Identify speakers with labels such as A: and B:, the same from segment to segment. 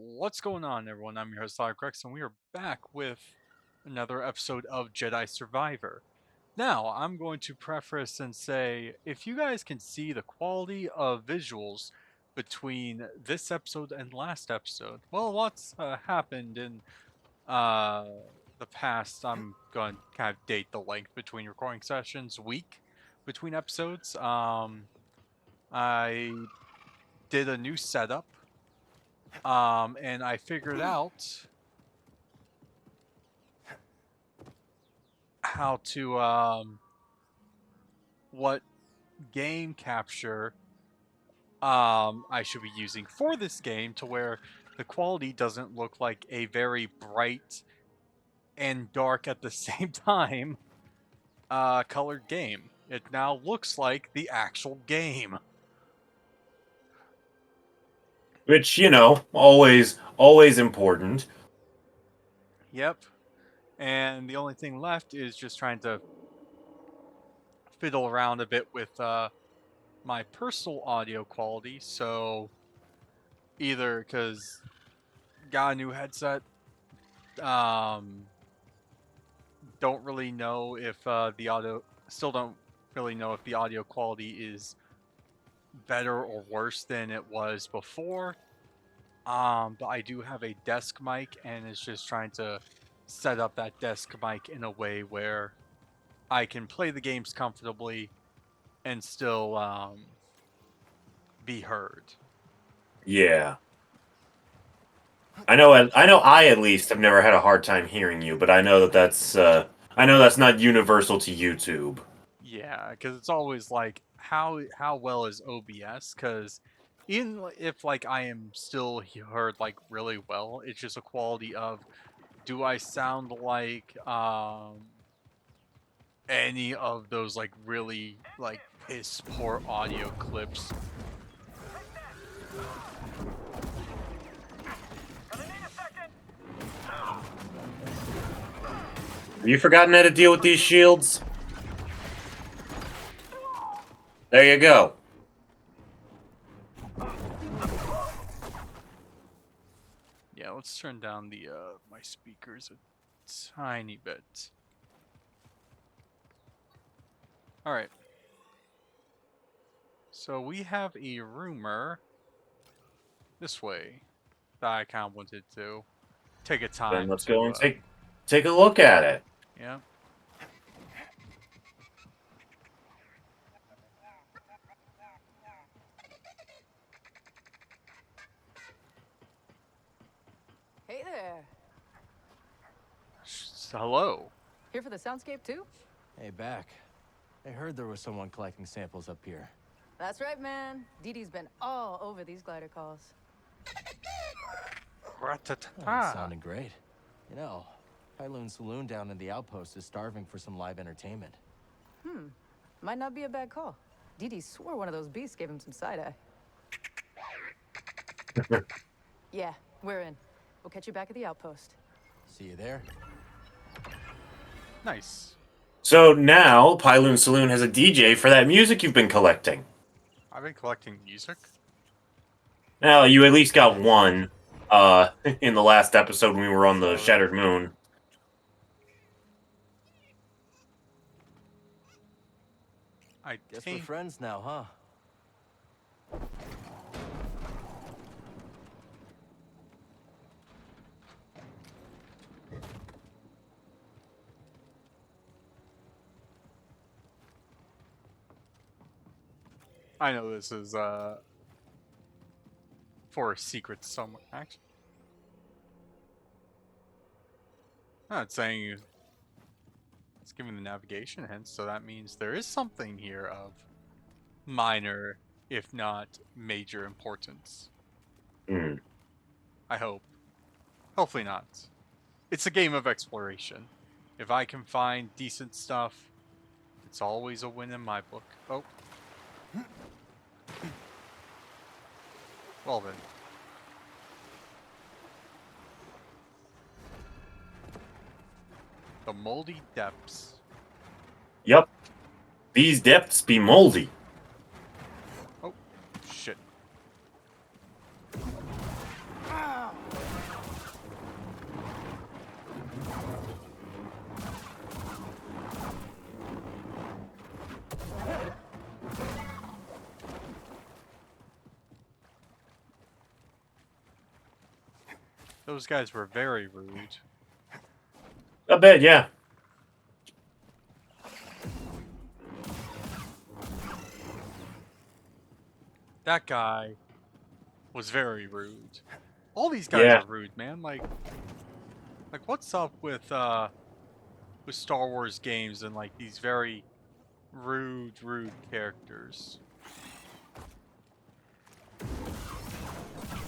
A: What's going on, everyone? I'm your host, Rex, and we are back with another episode of Jedi Survivor. Now, I'm going to preface and say if you guys can see the quality of visuals between this episode and last episode, well, lots happened in uh, the past. I'm going to kind of date the length between recording sessions, week between episodes. I did a new setup. And I figured out how to what game capture I should be using for this game to where the quality doesn't look like a very bright and dark at the same time colored game. It now looks like the actual game.
B: Which, always important.
A: Yep. And the only thing left is just trying to fiddle around a bit with my personal audio quality. So either because got a new headset, um, don't really know if the audio still don't really know if the audio quality is better or worse than it was before. But I do have a desk mic, and it's just trying to set up that desk mic in a way where I can play the games comfortably and still be heard.
B: Yeah. I at least have never had a hard time hearing you, but I know that's not universal to YouTube.
A: Yeah, because it's always like how well is OBS? Because even if like I am still heard like really well, it's just a quality of do I sound like any of those like really like piss poor audio clips.
B: Have you forgotten how to deal with these shields? There you go.
A: Yeah, let's turn down the my speakers a tiny bit. All right. So we have a rumor this way that I kind of wanted to take a
B: Then
A: time
B: let's go
A: to
B: and take a look at it.
A: yeah.
C: Hey there.
A: Hello.
C: Here for the soundscape too?
D: Hey, back. I heard there was someone collecting samples up here.
C: That's right, man. Dee Dee's been all over these glider calls.
D: Oh, it's
A: Rat-ta-ta-ta.
D: sounding great. You know, Pyloon Saloon down in the outpost is starving for some live entertainment.
C: Might not be a bad call. Dee Dee swore one of those beasts gave him some side-eye. Yeah, we're in. We'll catch you back at the outpost.
D: See you there.
A: Nice.
B: So now Pyloon Saloon has a DJ for that music you've been collecting.
A: I've been collecting music.
B: Now you at least got one in the last episode when we were on the Shattered Moon.
A: I
D: Guess
A: think
D: we're friends now, huh?
A: I know this is for a secret somewhere. Actually, no, it's saying it's giving the navigation hints, so that means there is something here of minor, if not major, importance.
B: Hmm.
A: I hope. Hopefully not. It's a game of exploration. If I can find decent stuff, it's always a win in my book. Oh. Well then. The moldy depths.
B: Yep. These depths be moldy.
A: Oh, shit. Those guys were very rude.
B: A bit, yeah.
A: That guy was very rude. All these guys
B: Yeah.
A: are rude, man. Like what's up with Star Wars games and like these very rude characters?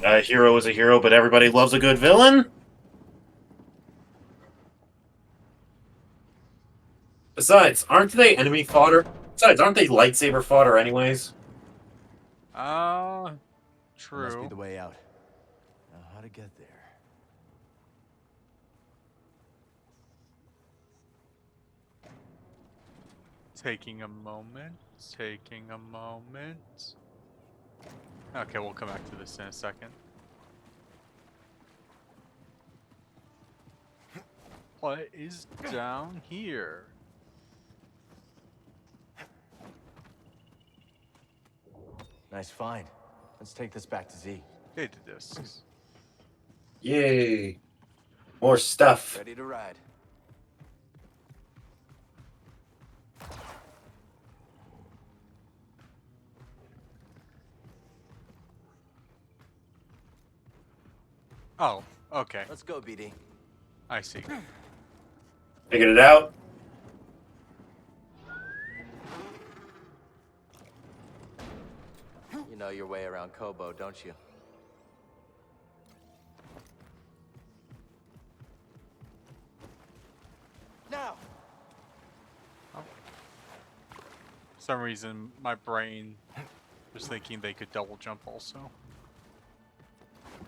B: A hero is a hero, but everybody loves a good villain? Besides, aren't they enemy fodder? Besides, aren't they lightsaber fodder anyways?
A: True.
D: Must be the way out. Now, how to get there?
A: Taking a moment. Taking a moment. Okay, we'll come back to this in a second. What is down here?
D: Nice find. Let's take this back to Z.
A: Data discs.
B: Yay. More stuff.
D: Ready to ride.
A: Oh, okay.
D: Let's go, BD.
A: I see.
B: Figured it out.
D: You know your way around Kobo, don't you? Now!
A: For some reason, my brain was thinking they could double jump also.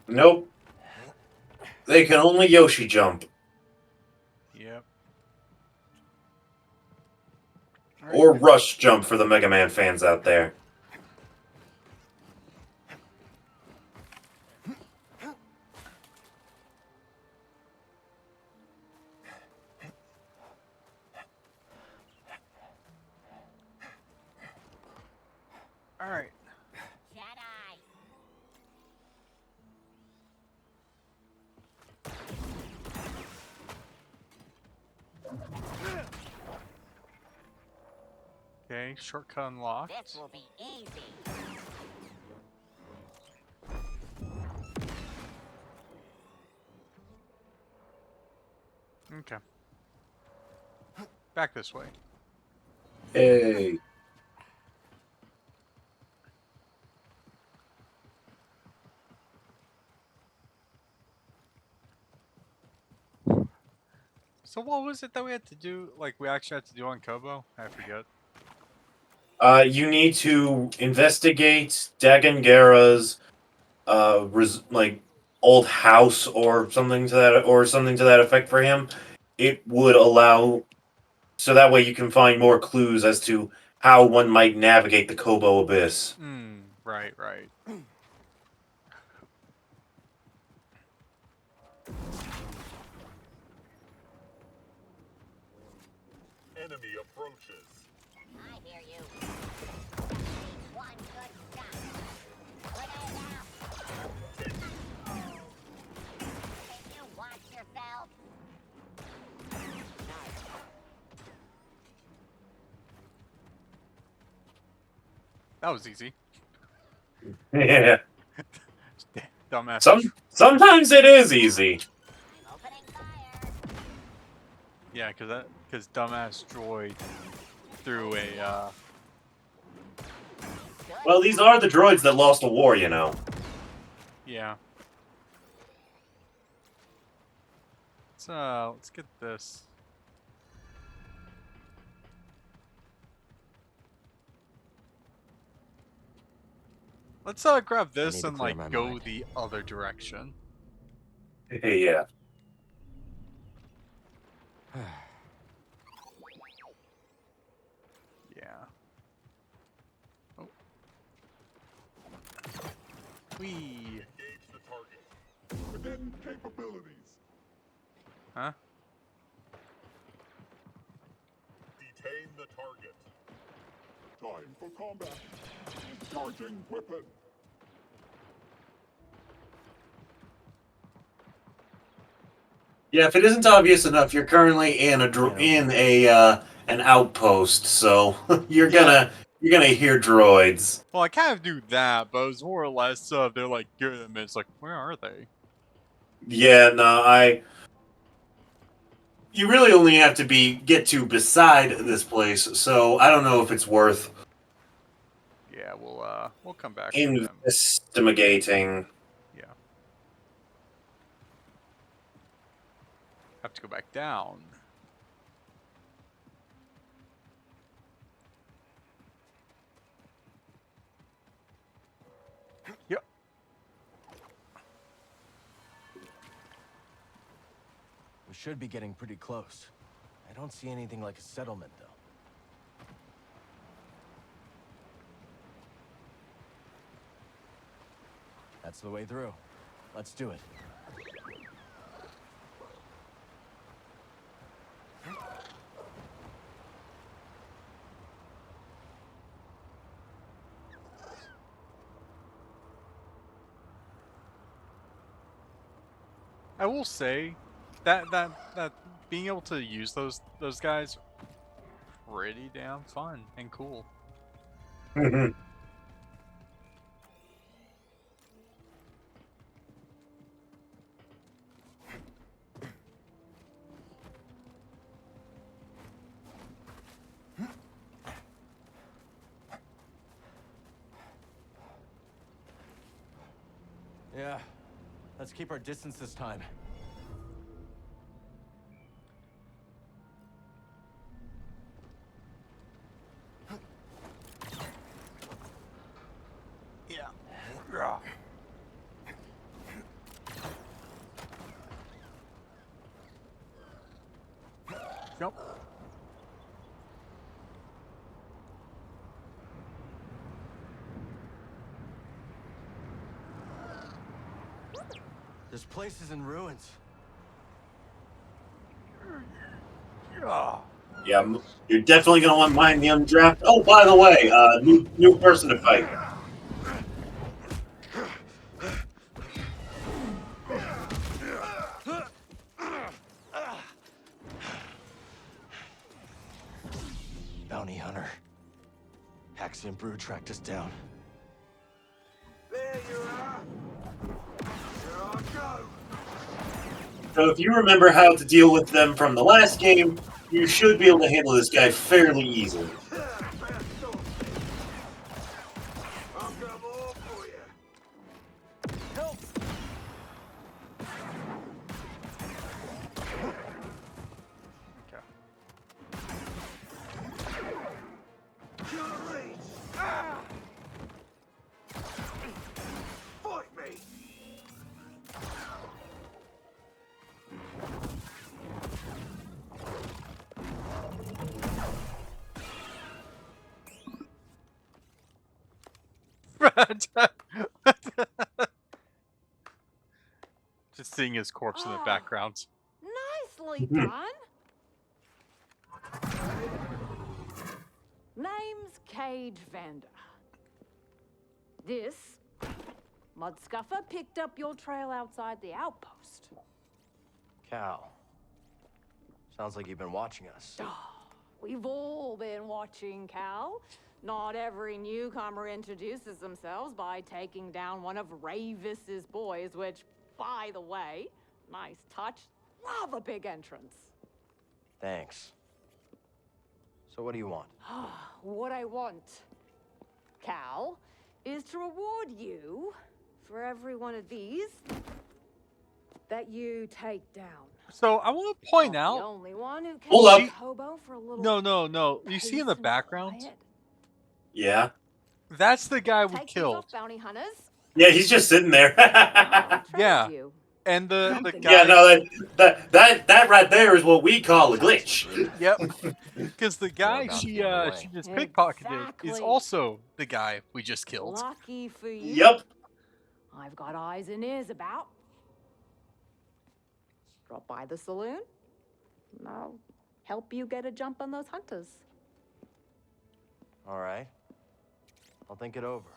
B: Nope. They can only Yoshi jump.
A: Yep.
B: Or Rush jump for the Mega Man fans out there.
A: Alright.
E: Jedi.
A: Okay, shortcut unlocked.
E: This will be easy.
A: Okay. Back this way.
B: Hey.
A: So what was it that we had to do? Like, we actually had to do on Kobo? I forget.
B: You need to investigate Dagangara's old house or something to that effect for him. It would allow so that way you can find more clues as to how one might navigate the Kobo Abyss.
A: Right, right.
F: Enemy approaches.
E: I hear you. Just need one good shot. Look at it now. Can you watch yourself?
A: That was easy.
B: Yeah.
A: Dumbass.
B: Sometimes it is easy.
E: I'm opening fire.
A: Yeah, because dumbass droid threw a,
B: Well, these are the droids that lost a war, you know.
A: yeah. Let's get this. Let's grab
D: need
A: this
D: to
A: and
D: clear my
A: like go
D: mind.
A: the other direction.
B: Yeah.
A: Yeah. Oh. Whee.
F: Engage the target. Within capabilities.
A: Huh?
F: Detain the target. Time for combat. Charging weapon.
B: Yeah, if it isn't obvious enough, you're currently in an outpost, so you're gonna hear droids.
A: Well, I kind of knew that, but it was more or less they're like good, and it's like, where are they?
B: Yeah, no, you really only have to get to beside this place, so I don't know if it's worth
A: Yeah, we'll come back to them.
B: investigating.
A: Yeah, have to go back down. Yep.
D: We should be getting pretty close. I don't see anything like a settlement, though. That's the way through. Let's do it.
A: I will say that being able to use those guys pretty damn fun and cool.
D: Yeah. Let's keep our distance this time.
A: Yeah. Jump.
D: This place is in ruins.
B: Yeah, you're definitely gonna want to mind the undraft. Oh, by the way, new person to fight.
D: Bounty hunter. Haxion Brew tracked us down.
G: There you are. Here I go.
B: So if you remember how to deal with them from the last game, you should be able to handle this guy fairly easily.
G: I'll come all for you.
D: Help!
A: Okay.
G: Killer Reach. Ah! Fight me.
A: Just seeing his corpse in the
C: Ah.
A: background.
C: Nicely done. Name's Cage Vander. This Mudscuffer picked up your trail outside the outpost.
D: Cal. Sounds like you've been watching us.
C: We've all been watching, Cal. Not every newcomer introduces themselves by taking down one of Ravis's boys, which, by the way, nice touch. Love a big entrance.
D: Thanks. So what do you want?
C: What I want, Cal, is to reward you for every one of these that you take down.
A: So I want to point
C: Not the
A: out.
C: only one who can
B: Hold up.
C: hobo for a little
A: No. You see in the
C: peace and
A: background?
C: quiet.
B: Yeah.
A: That's the guy we
C: Take these
A: killed.
C: off, bounty hunters.
B: Yeah, he's just sitting there.
C: I'll trade
A: Yeah.
C: you.
A: And the
C: Something.
A: guy.
B: Yeah, no, that right there is what we call a glitch.
A: Yep. Because the guy
D: about
A: she
D: the other way.
A: she just pickpocketed is
C: Exactly.
A: also the guy we just killed.
C: Lucky for you.
B: Yep.
C: I've got eyes and ears about. Drop by the saloon, and I'll help you get a jump on those hunters.
D: All right. I'll think it over.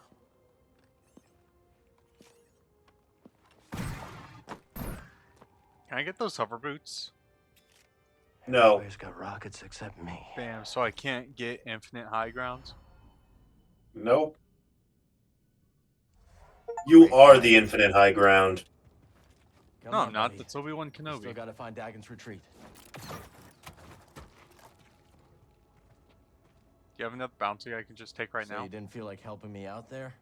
A: Can I get those hover boots?
B: No.
D: Everybody's got rockets except me.
A: Bam, so I can't get infinite high ground?
B: Nope. You are the infinite high ground.
D: Come
A: No,
D: on,
A: I'm not.
D: buddy.
A: That's Obi-Wan Kenobi.
D: Still gotta find Dagon's retreat.
A: Do you have another bounty I can just take right
D: So
A: now?
D: you didn't feel like helping me out there?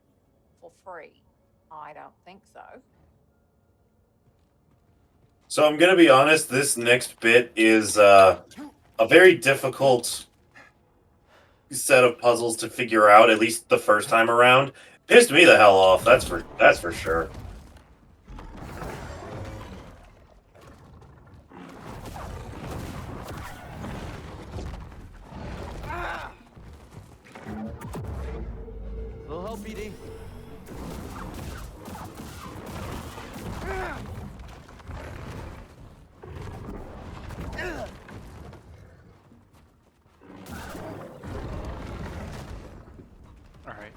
C: For free? I don't think so.
B: So I'm gonna be honest, this next bit is a very difficult set of puzzles to figure out, at least the first time around. Pissed me the hell off, that's for sure.
D: Little help, BD.
A: Alright.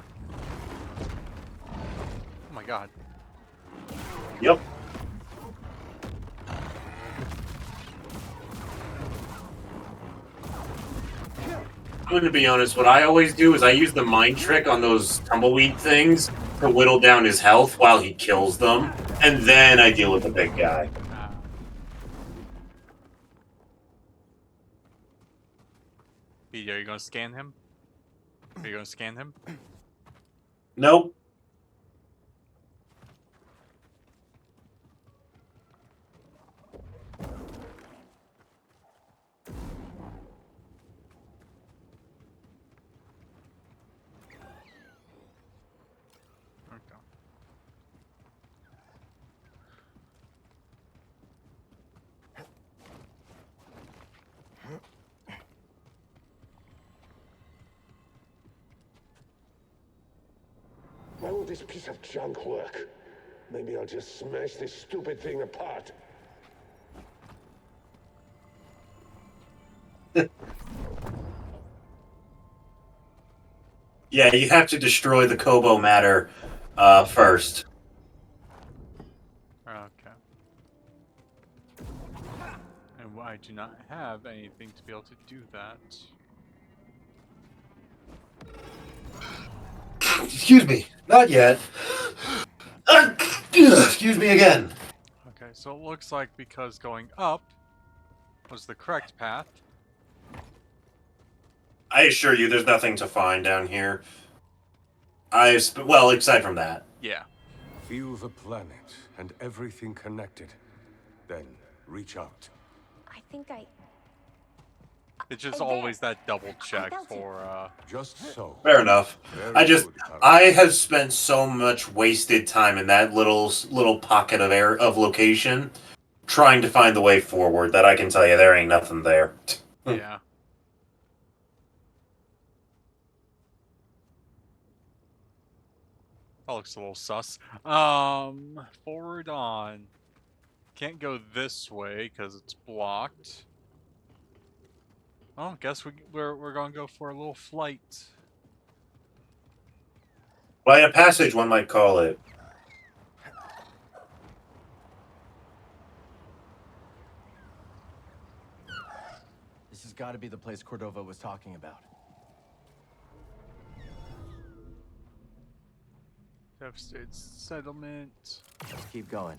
A: Oh my god.
B: Yep. I'm gonna be honest, what I always do is I use the mind trick on those tumbleweed things to whittle down his health while he kills them, and then I deal with the big guy.
A: BD, are you gonna scan him? Are you gonna scan him?
B: Nope.
A: Okay.
G: Why will this piece of junk work? Maybe I'll just smash this stupid thing apart.
B: Yeah, you have to destroy the Kobo matter first.
A: Okay. And I do not have anything to be able to do that.
B: Excuse me, not yet. Excuse me again.
A: Okay, so it looks like because going up was the correct path.
B: I assure you, there's nothing to find down here. Well, aside from that.
A: Yeah.
G: View the planet and everything connected. Then reach out.
E: I think I...
A: It's just
E: Hey,
A: always
E: there.
A: that double check
E: felt it.
A: for
G: Just so.
B: Fair enough.
G: Very good, Carl.
B: I have spent so much wasted time in that little pocket of air of location, trying to find the way forward. That I can tell you, there ain't nothing there.
A: yeah. That looks a little sus. Forward on. Can't go this way because it's blocked. Oh, guess we're gonna go for a little flight.
B: Flight of passage, one might call it.
D: This has got to be the place Cordova was talking about.
A: Devastated settlement.
D: Let's keep going.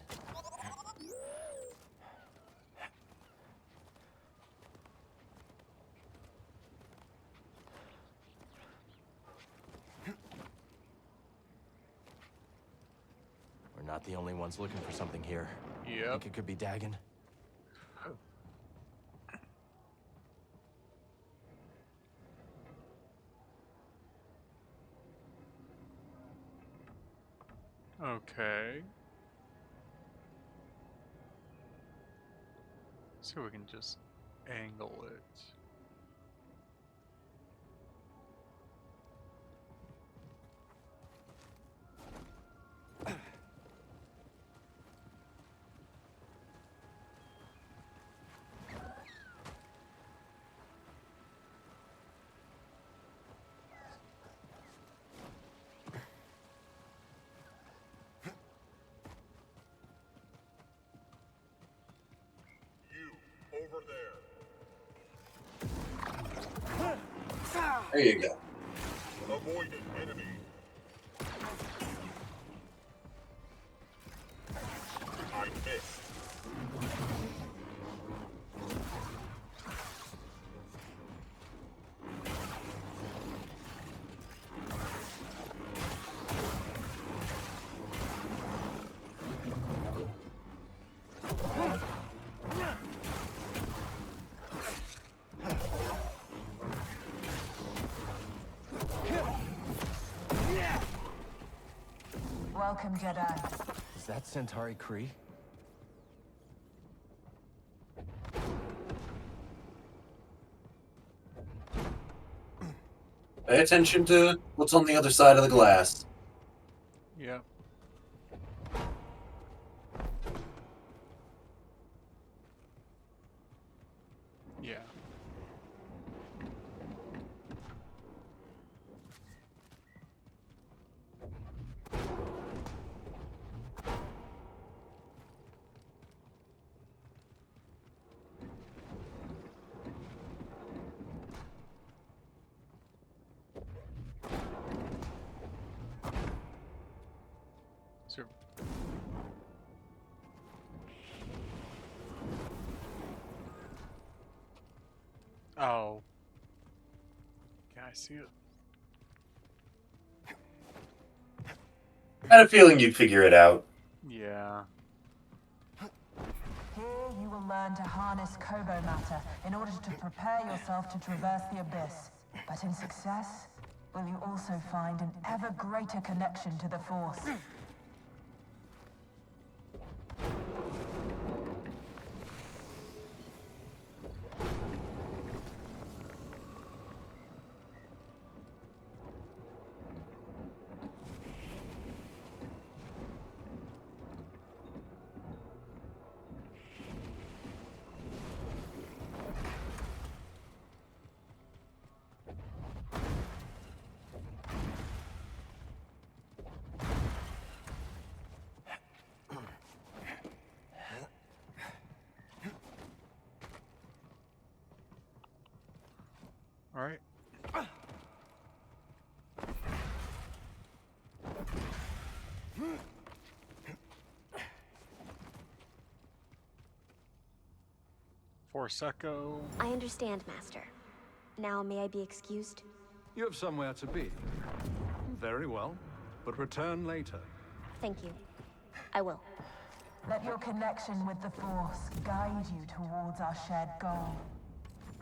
D: We're not the only ones looking for something here.
A: Yep.
D: Think it could be Dagon?
A: Okay. So we can just angle it.
F: over there.
B: There you go.
F: Avoid an enemy. I missed.
H: Welcome, Jedi.
D: Is that Centauri Kree?
B: Pay attention to what's on the other side of the glass.
A: Yep. Yeah. So, oh. Can I see it?
B: I had a feeling you'd figure it out.
A: Yeah.
H: Here you will learn to harness Kohga matter in order to prepare yourself to traverse the abyss. But in success, will you also find an ever greater connection to the Force?
A: All right. Force Echo.
I: I understand, Master. Now may I be excused?
J: You have somewhere to be. Very well, but return later.
I: Thank you. I will.
H: Let your connection with the Force guide you towards our shared goal.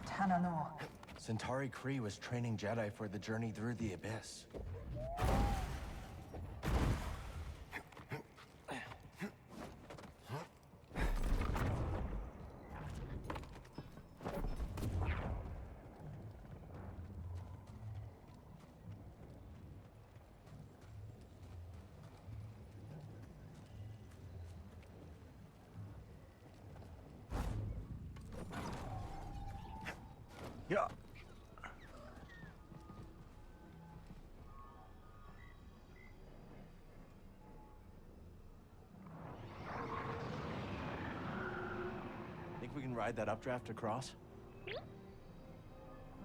H: Tanalor.
D: Centauri Kree was training Jedi for the journey through the abyss.
A: Yeah.
D: Think we can ride that updraft across?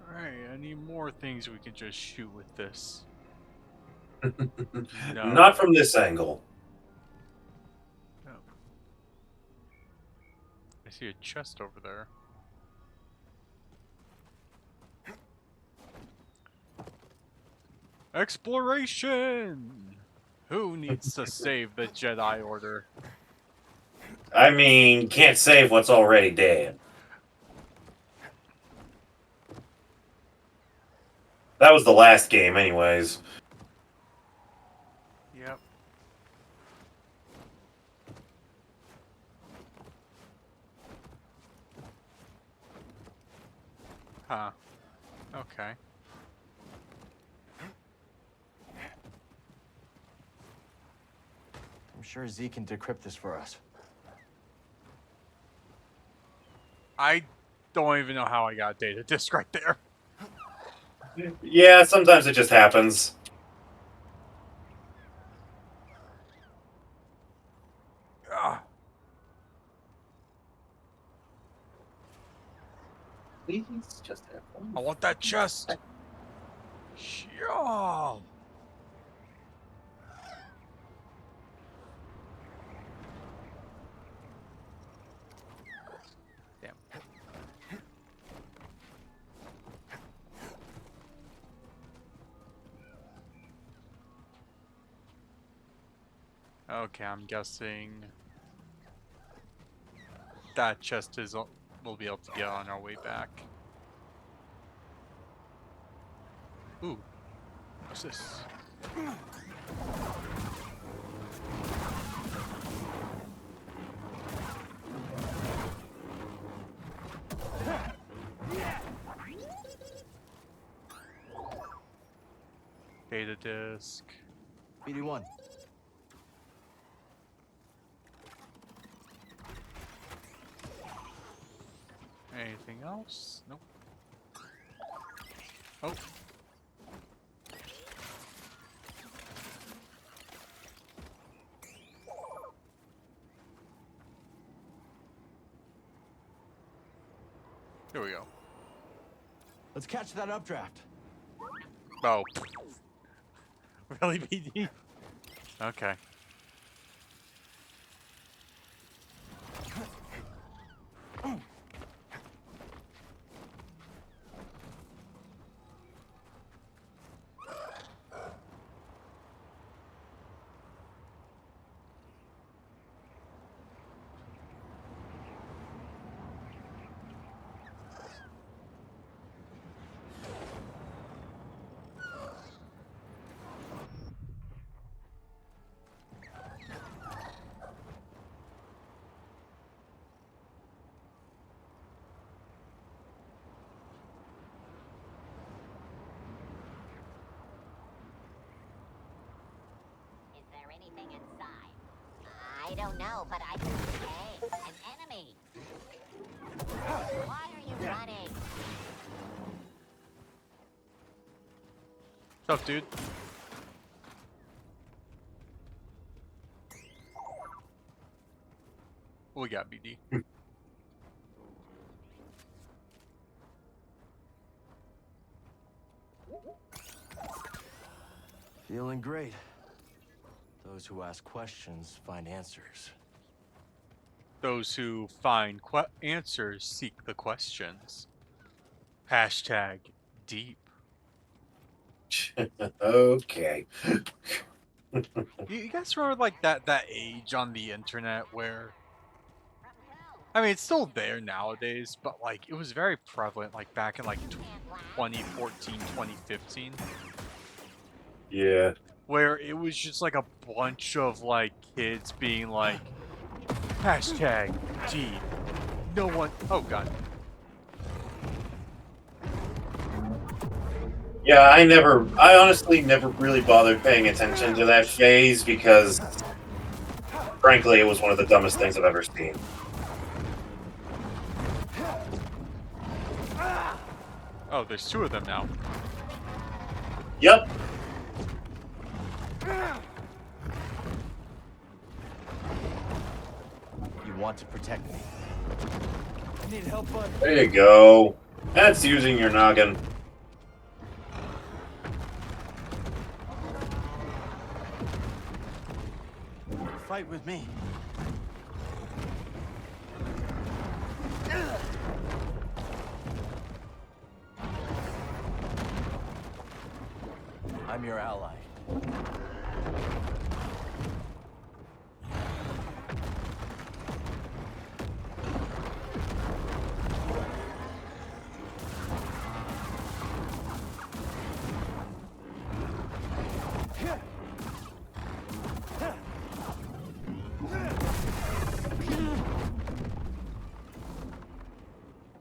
A: Alright, any more things we can just shoot with this? No.
B: Not from this angle.
A: No. I see a chest over there. Exploration! Who needs to save the Jedi Order?
B: I mean, can't save what's already dead. That was the last game, anyways.
A: Yep. Huh. Okay.
D: I'm sure Z can decrypt this for us.
A: I don't even know how I got a data disk right there.
B: Yeah, sometimes it just happens.
A: Ah.
B: Please, just have one.
A: I want that chest. Yeah. Damn. Okay, I'm guessing that chest is. We'll be able to get on our way back. Ooh, what's this? Data disk.
D: BD1.
A: Anything else? Nope. Oh. Here we go.
D: Let's catch that updraft.
A: Oh. Really, BD? Okay.
E: Is there anything inside? I don't know, but I can Hey, an enemy! Why are you running?
A: What's up, dude? What we got, BD?
D: Feeling great. Those who ask questions find answers.
A: Those who find answers seek the questions. Hashtag deep.
B: Okay.
A: You guys remember like that age on the internet where, I mean, it's still there nowadays, but like it was very prevalent like back in like 2014, 2015,
B: Yeah.
A: where it was just like a bunch of like kids being like, hashtag deep. No one. Oh god.
B: Yeah, I honestly never really bothered paying attention to that phase because, frankly, it was one of the dumbest things I've ever seen.
A: Oh, there's two of them now.
B: Yep.
D: You want to protect me. Need help, bud?
B: There you go. That's using your noggin.
D: Fight with me. I'm your ally.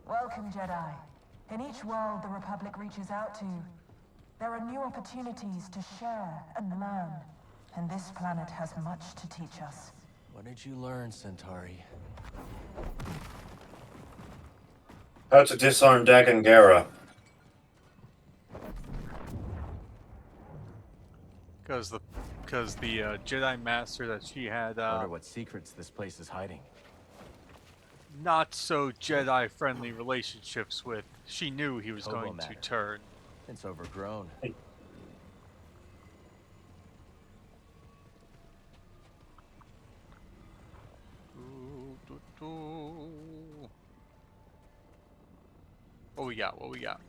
H: Welcome, Jedi. In each world the Republic reaches out to, there are new opportunities to share and learn. And this planet has much to teach us.
D: What did you learn, Centauri?
B: How to disarm Dagangara.
A: Because the Jedi Master that she had.
D: Wonder what secrets this place is hiding.
A: not so Jedi friendly relationships with, she knew he was
D: Kobo
A: going to
D: matter.
A: turn.
D: It's overgrown.
A: What we got? What we got?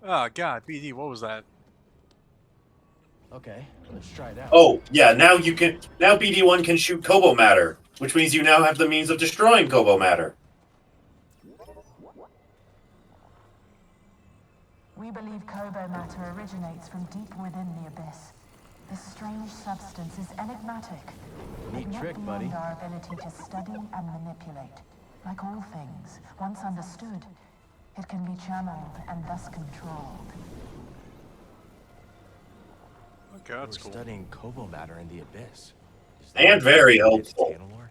A: Oh god, BD, what was that?
D: Okay, let's try it out.
B: Oh, yeah, now BD1 can shoot Kobo matter, which means you now have the means of destroying Kobo matter.
H: We believe Kobo matter originates from deep within the Abyss. This strange substance is enigmatic,
D: Neat
H: but not
D: trick, buddy.
H: beyond our ability to study and manipulate. Like all things, once understood, it can be channeled and thus controlled.
A: Okay, that's
D: We're
A: cool.
D: studying Kobo matter in the Abyss. Is that
B: And very
D: related to
B: helpful.
D: Tanalorr?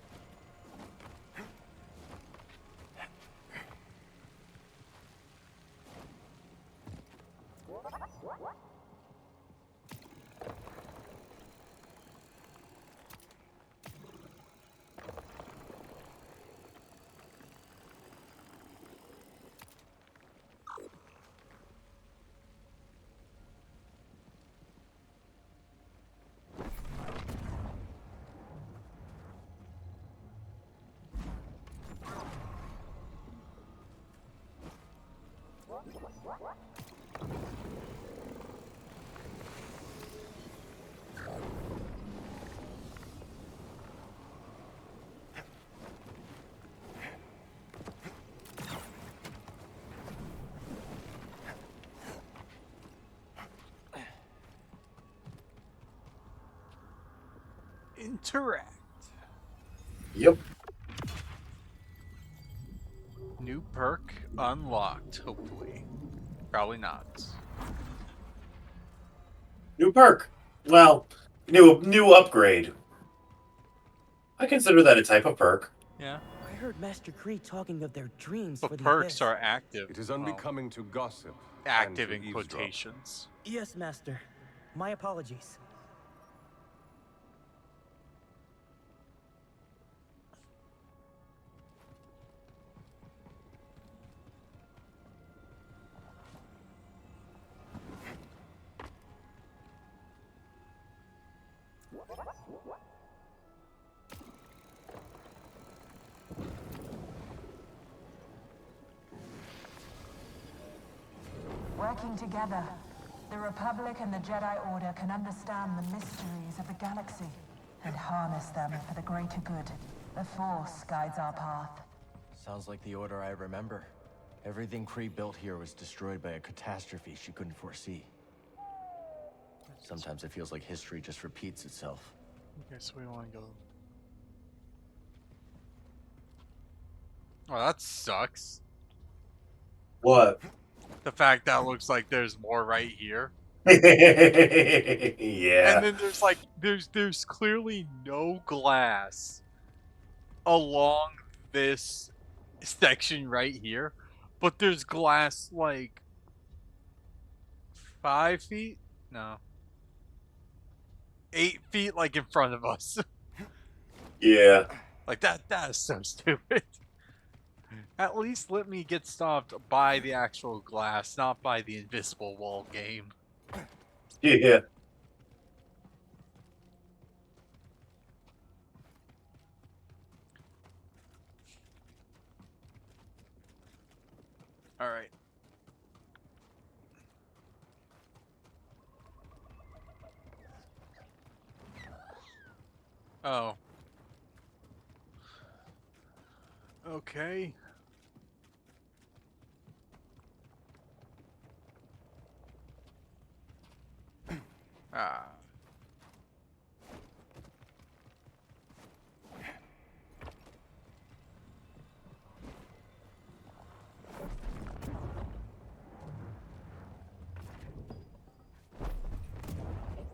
A: Interact.
B: Yep.
A: New perk unlocked, hopefully. Probably not.
B: New perk. Well, new upgrade. I consider that a type of perk.
A: Yeah.
K: I heard Master Kree talking of their dreams
A: But
K: for the
A: perks
K: Abyss.
A: are active.
G: It is only
A: well,
G: coming to gossip.
A: active
G: and
A: in
G: to eavesdrop.
A: quotations.
K: Yes, Master. My apologies.
H: Working together, the Republic and the Jedi Order can understand the mysteries of the galaxy and harness them for the greater good. The Force guides our path.
D: Sounds like the Order I remember. Everything Kree built here was destroyed by a catastrophe she couldn't foresee. Sometimes it feels like history just repeats itself.
A: Okay, so we want to go. Oh, that sucks.
B: What?
A: The fact that looks like there's more right here.
B: Yeah.
A: And then there's like there's clearly no glass along this section right here, but there's glass like 5 feet? No. 8 feet like in front of us.
B: Yeah.
A: Like that is so stupid. At least let me get stopped by the actual glass, not by the invisible wall game.
B: Yeah.
A: Alright. Oh. Okay. Ah.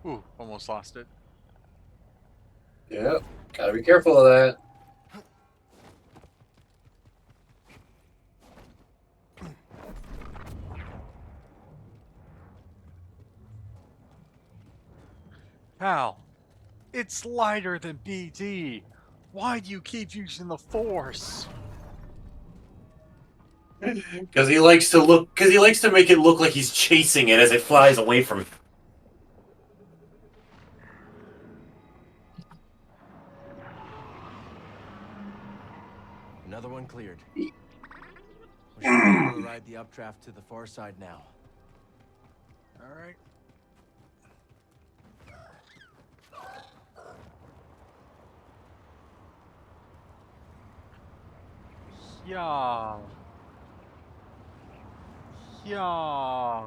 A: Ooh, almost lost it.
B: Yep. Gotta be careful of that.
A: Hal, it's lighter than BD. Why do you keep using the Force?
B: Because he likes to look. Because he likes to make it look like he's chasing it as it flies away from him.
D: Another one cleared. We should be able to ride the updraft to the far side now.
A: Alright. Yeah. Yeah.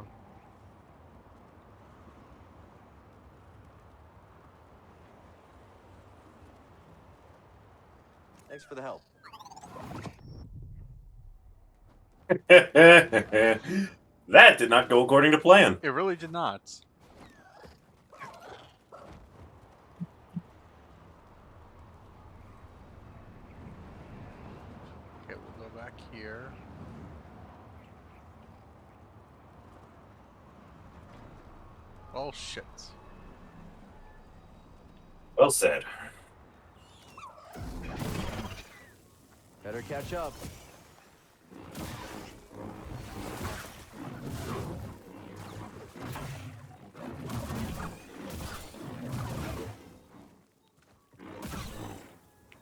D: Thanks for the help.
B: That did not go according to plan.
A: It really did not. Okay, we'll go back here. Oh shit.
B: Well said.
D: Better catch up.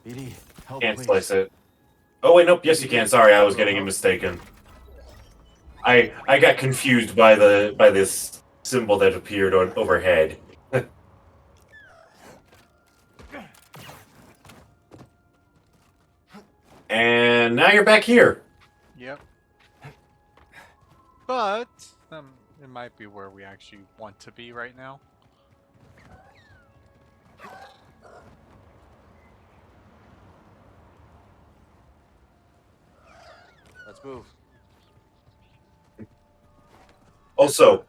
D: BD, help,
B: Can't
D: please.
B: slice it. Oh wait, nope. Yes, you can. Sorry, I was getting it mistaken. I got confused by this symbol that appeared overhead. And now you're back here.
A: Yep. But it might be where we actually want to be right now.
D: Let's move.
B: Also,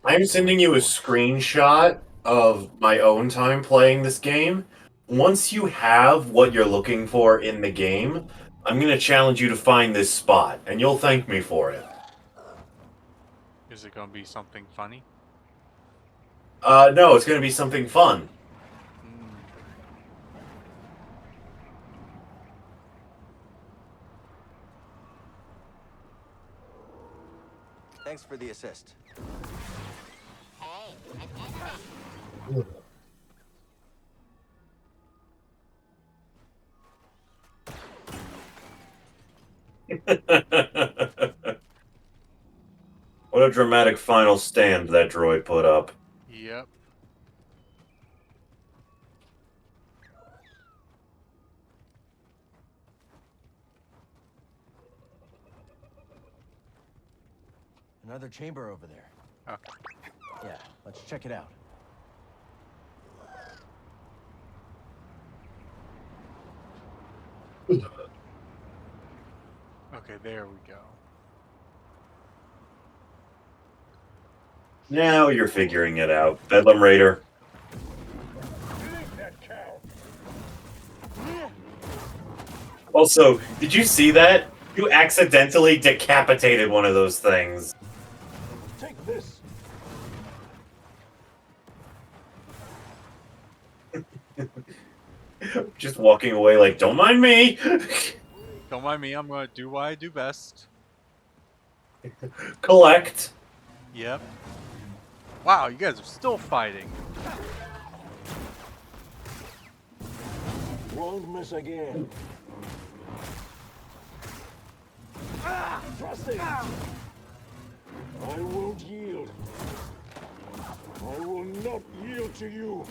B: I'm sending you a screenshot of my own time playing this game. Once you have what you're looking for in the game, I'm going to challenge you to find this spot, and you'll thank me for it.
A: Is it going to be something funny?
B: No, it's going to be something fun.
D: Thanks for the assist.
E: Hey, an enemy.
B: What a dramatic final stand that droid put up.
A: Yep.
D: Another chamber over there.
A: Okay.
D: Yeah, let's check it out.
A: Okay, there we go.
B: Now you're figuring it out. Bedlam Raider.
F: That cow.
B: Also, did you see that? You accidentally decapitated one of those things.
F: Take this.
B: Just walking away like, don't mind me.
A: Don't mind me, I'm going to do what I do best.
B: Collect.
A: Yep. Wow, you guys are still fighting.
F: Won't miss again. Trust it. I won't yield. I will not yield to you.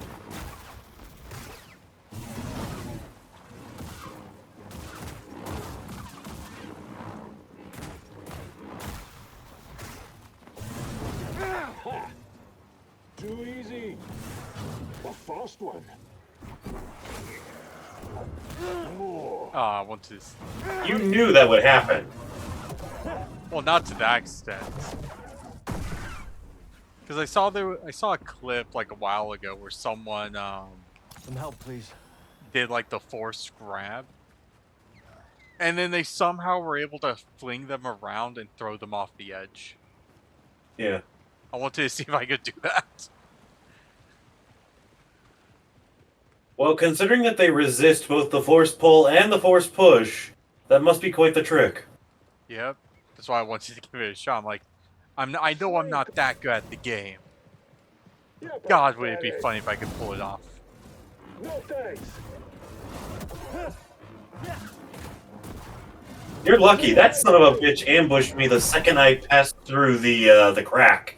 F: Ha! Too easy. A fast one. More.
A: I want to.
B: You knew that would happen.
A: Well, not to that extent. Because I saw a clip like a while ago where someone
D: Some help, please.
A: did like the forced grab, and then they somehow were able to fling them around and throw them off the edge.
B: Yeah.
A: I wanted to see if I could do that.
B: Well, considering that they resist both the force pull and the force push, that must be quite the trick.
A: Yep. That's why I want you to give it a shot. I'm like, I know I'm not that good at the game. God, would it be funny if I could pull it off?
F: No thanks.
B: You're lucky. That son of a bitch ambushed me the second I passed through the crack.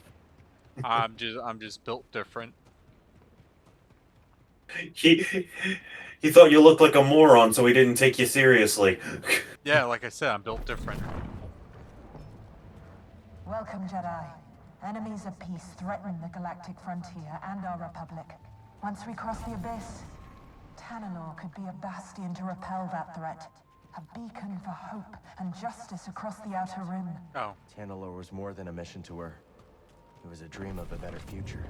A: I'm just built different.
B: He he thought you looked like a moron, so he didn't take you seriously.
A: Yeah, like I said, I'm built different.
H: Welcome, Jedi. Enemies of peace threaten the galactic frontier and our republic. Once we cross the abyss, Tanalor could be a bastion to repel that threat. A beacon for hope and justice across the Outer Rim.
A: Oh.
D: Tanalor was more than a mission to her. It was a dream of a better future.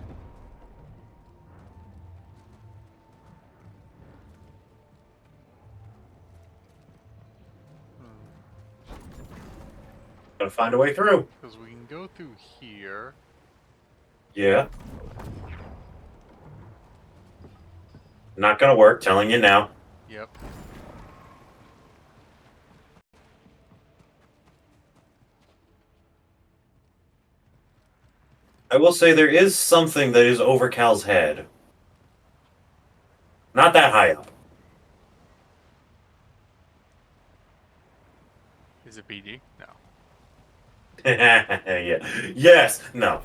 B: Gotta find a way through.
A: Because we can go through here.
B: Yeah. Not gonna work, telling you now.
A: Yep.
B: I will say there is something that is over Cal's head. Not that high up.
A: Is it BD? No.
B: Yeah. Yes. No.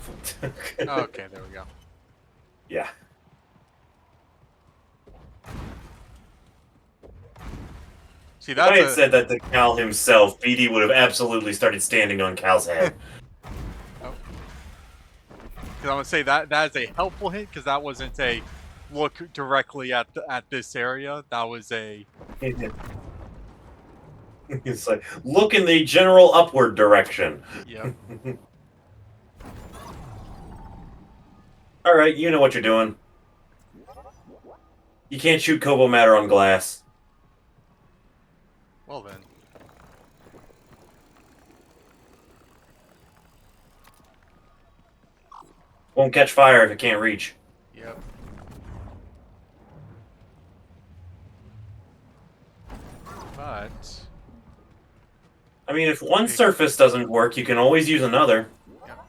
A: Okay, there we go.
B: Yeah.
A: See,
B: If I
A: that's
B: had said that to Cal himself, BD would have absolutely started standing on Cal's head.
A: Oh. Because I'm gonna say that is a helpful hint because that wasn't a look directly at this area. That was a
B: It's like, look in the general upward direction.
A: Yep.
B: Alright, you know what you're doing. You can't shoot Kobo matter on glass.
A: Well then.
B: Won't catch fire if it can't reach.
A: Yep. But
B: I mean, if one surface doesn't work, you can always use another.
A: Yep.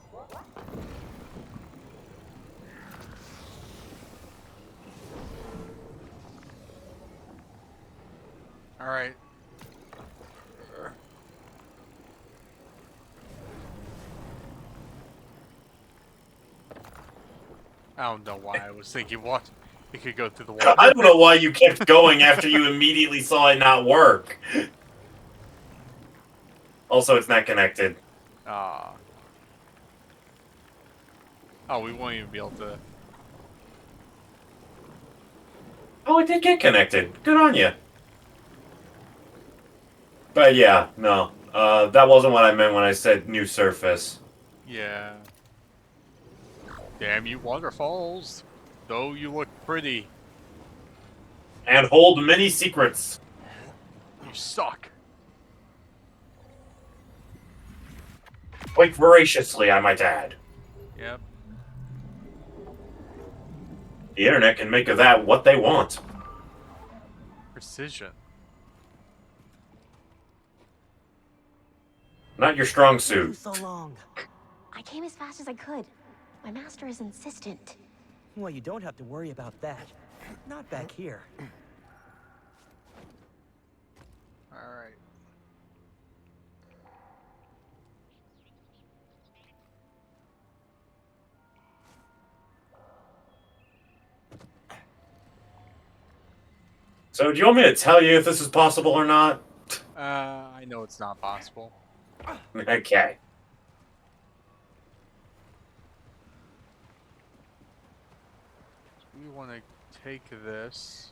A: All right. I don't know why I was thinking what it could go through the wall.
B: I don't know why you kept going after you immediately saw it not work. Also, it's not connected.
A: Ah. Oh, we won't even be able to.
B: Oh, it did get connected. Good on you. But yeah, no. That wasn't what I meant when I said new surface.
A: Yeah. Damn you, waterfalls. Though you look pretty.
B: And hold many secrets.
A: You suck.
B: Quite voraciously, I might add.
A: Yep.
B: The internet can make of that what they want.
A: Precision.
B: Not your strong suit.
K: So long.
I: I came as fast as I could. My master is insistent.
K: Well, you don't have to worry about that. Not back here.
A: Alright.
B: So, do you want me to tell you if this is possible or not?
A: I know it's not possible.
B: Okay.
A: We want to take this.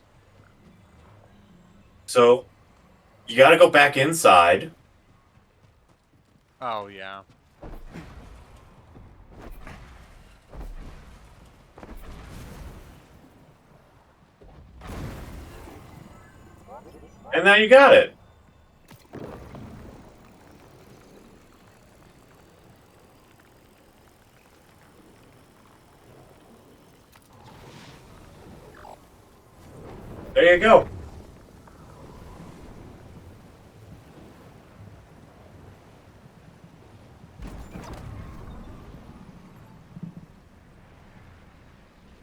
B: So, you gotta go back inside.
A: Oh, yeah.
B: And now you got it. There you go.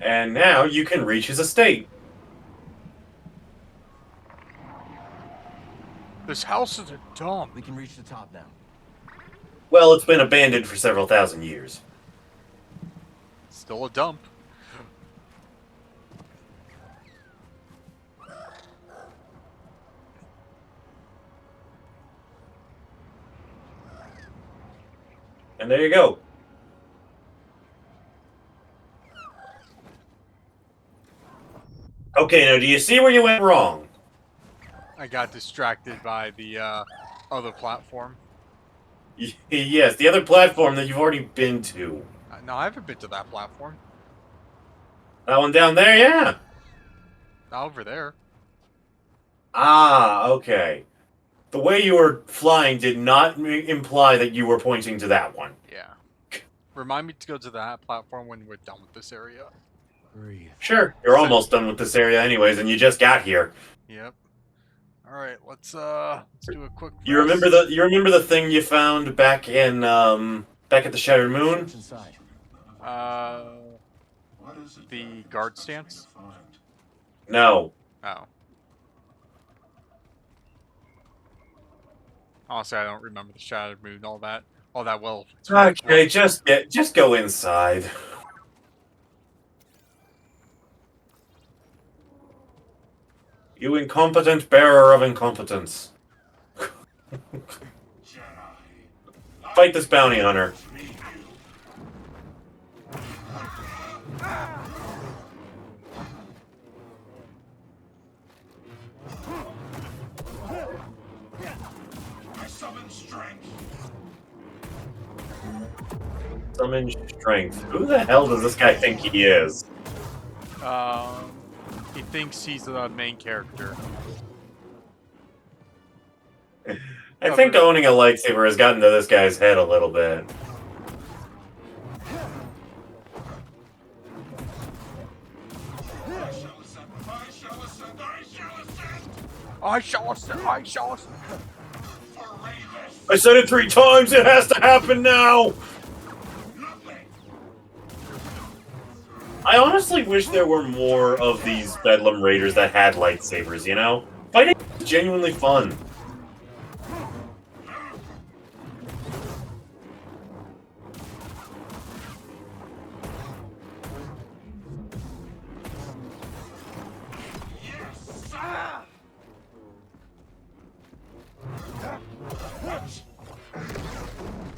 B: And now you can reach his estate.
A: This house is a dump.
D: We can reach the top now.
B: Well, it's been abandoned for several thousand years.
A: Still a dump.
B: And there you go. Okay, now do you see where you went wrong?
A: I got distracted by the other platform.
B: Yes, the other platform that you've already been to.
A: No, I haven't been to that platform.
B: That one down there, yeah.
A: Not over there.
B: Ah, okay. The way you were flying did not imply that you were pointing to that one.
A: Yeah. Remind me to go to that platform when we're done with this area.
D: Breathe.
B: Sure, you're almost done with this area anyways, and you just got here.
A: Yep. All right, let's do a quick.
B: You remember the thing you found back in back at the Shattered Moon?
D: Search inside.
A: The guard stance.
B: No.
A: Oh. Honestly, I don't remember the Shattered Moon all that well. It's really
B: Okay, just go inside. You incompetent bearer of incompetence. Fight this bounty hunter.
F: I summon strength.
B: Summon strength. Who the hell does this guy think he is?
A: He thinks he's the main character.
B: I think owning a lightsaber has gotten to this guy's head a little bit.
A: I shall ascend.
B: I said it 3 times, it has to happen now! I honestly wish there were more of these Bedlam Raiders that had lightsabers, you know? Fighting is genuinely fun.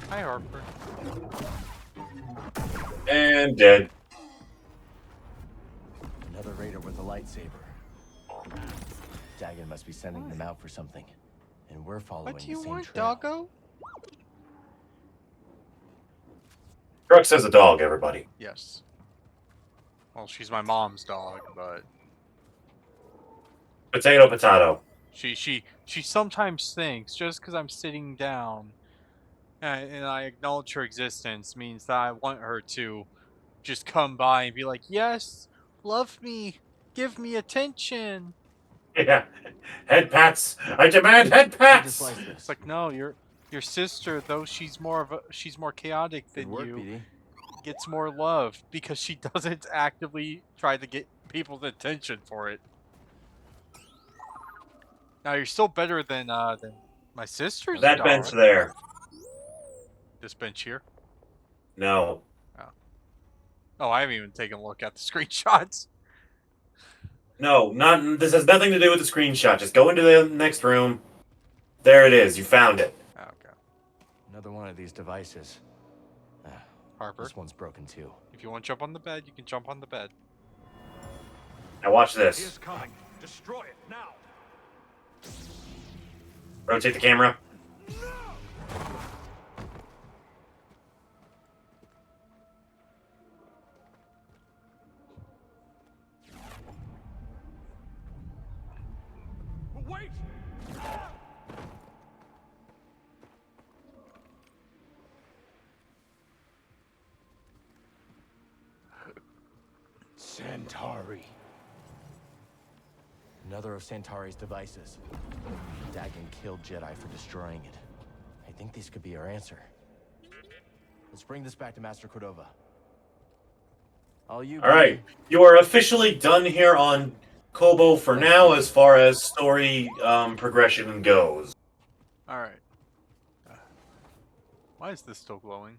A: Hi, Harper.
B: And dead.
D: Another raider with a lightsaber. Dagon must be sending them out for something. And we're following
A: What do
D: the
A: you
D: same
A: want,
D: trail.
A: doggo?
B: Crux has a dog, everybody.
A: Yes. Well, she's my mom's dog, but
B: Potato, potato.
A: she sometimes thinks just because I'm sitting down and I acknowledge her existence means that I want her to just come by and be like, yes, love me, give me attention.
B: Yeah. Head pats. I demand head pats.
A: It's like, no, your sister, though she's more chaotic
D: Good
A: than
D: work,
A: you,
D: BD.
A: gets more love because she doesn't actively try to get people's attention for it. Now you're still better than my sister's
B: That
A: dog.
B: bench there.
A: This bench here.
B: No.
A: Oh, I haven't even taken a look at the screenshots.
B: No, not. This has nothing to do with the screenshot. Just go into the next room. There it is. You found it.
A: Okay.
D: Another one of these devices.
A: Harper.
D: This one's broken too.
A: If you want to jump on the bed, you can jump on the bed.
B: Now watch
J: He is
B: this.
J: coming. Destroy it now.
B: Rotate the camera.
J: Wait!
D: Centauri. Another of Centauri's devices. Dagon killed Jedi for destroying it. I think these could be our answer. Let's bring this back to Master Cordova. All you.
B: All right, you are officially done here on Kobo for now, as far as story progression goes.
A: All right. Why is this still glowing?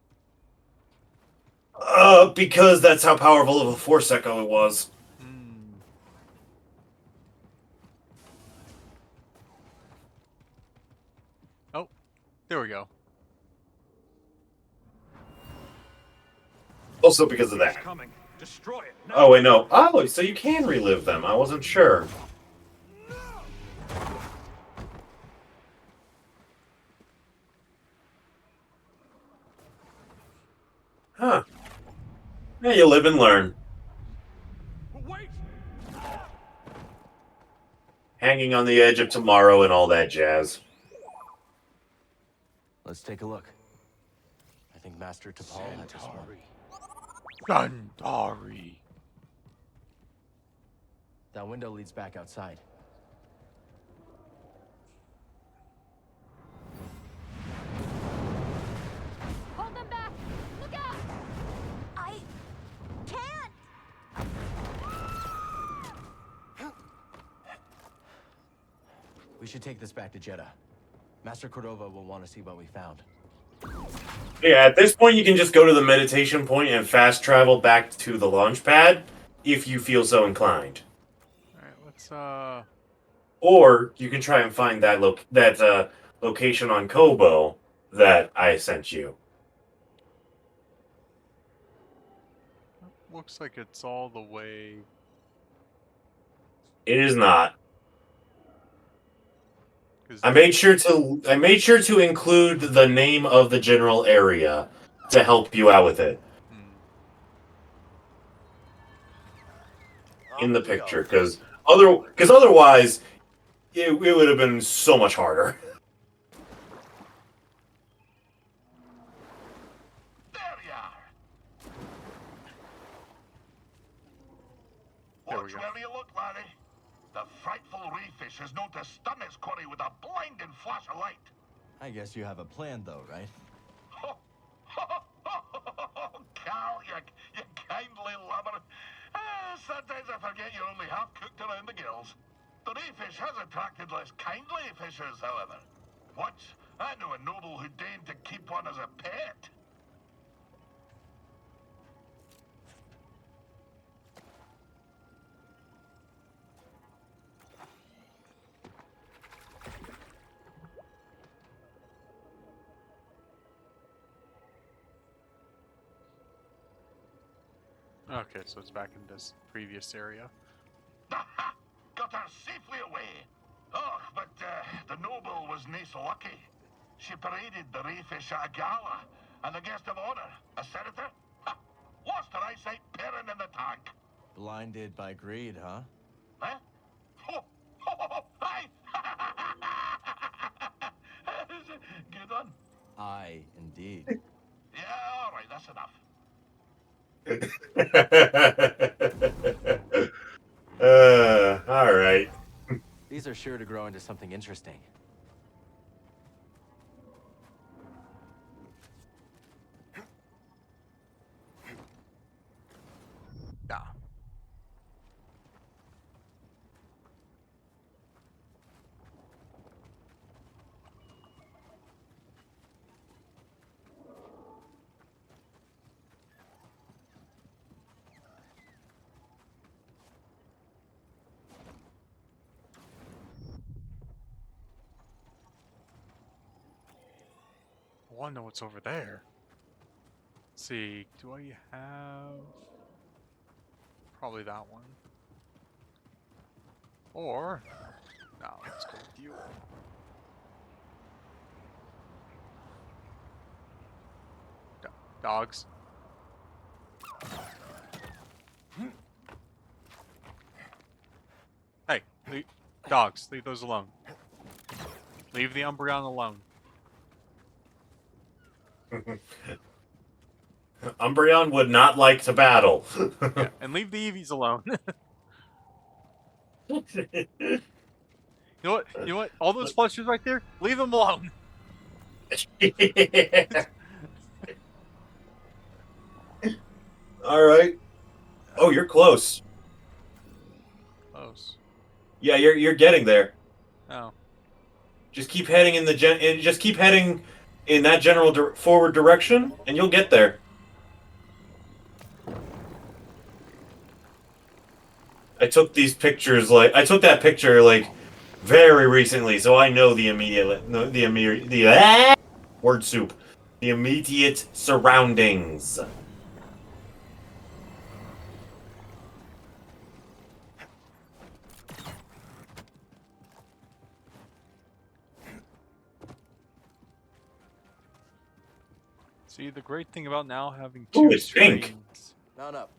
B: Because that's how powerful of a Force Echo it was.
A: Oh, there we go.
B: Also because of that.
J: Coming. Destroy it. No.
B: Oh, wait, no. Oh, so you can relive them. I wasn't sure. Huh. Yeah, you live and learn.
J: Wait.
B: Hanging on the edge of tomorrow and all that jazz.
D: Let's take a look. I think Master T'Pol had this one.
A: Gandari.
D: That window leads back outside.
E: Hold them back! Look out! I can't!
D: We should take this back to Jeddah. Master Cordova will want to see what we found.
B: Yeah, at this point you can just go to the meditation point and fast travel back to the launch pad, if you feel so inclined.
A: Alright, let's
B: Or you can try and find that location on Kobo that I sent you.
A: looks like it's all the way.
B: It is not. I made sure to include the name of the general area to help you out with it. In the picture, because otherwise it would have been so much harder.
L: There you are. Watch where you look, Larry. The frightful reefish is known to stun his quarry with a blinding flash of light.
D: I guess you have a plan, though, right?
L: Cal, you kindly lover. Sometimes I forget you're only half cooked around the gills. The reefish has attracted less kindly fishers, however. Once, I knew a noble who deigned to keep one as a pet.
A: Okay, so it's back in this previous area.
L: Got her safely away. Oh, but the noble was nae so lucky. She paraded the reefish at a gala, and the guest of honor, a senator, lost her eyesight pairing in the tank.
D: Blinded by greed, huh?
L: Huh? Aye! Good one.
D: Aye, indeed.
L: Yeah, all right, that's enough.
B: All right.
D: These are sure to grow into something interesting.
A: Yeah. I want to know what's over there. Let's see, do I have... Probably that one. Or... No, let's go with you. Dogs. Hey, dogs, leave those alone. Leave the Umbreon alone.
B: Umbreon would not like to battle.
A: Yeah, and leave the Eevees alone. You know what? You know what? All those punches right there, leave them alone.
B: All right. Oh, you're close.
A: Close.
B: Yeah, you're getting there.
A: Oh.
B: Just keep heading in the just keep heading in that general forward direction, and you'll get there. I took these pictures I took that picture very recently, so I know the immediate word soup, the immediate surroundings.
A: See, the great thing about now having
B: Ooh,
A: two
B: it's pink.
A: screens.
D: Mount up.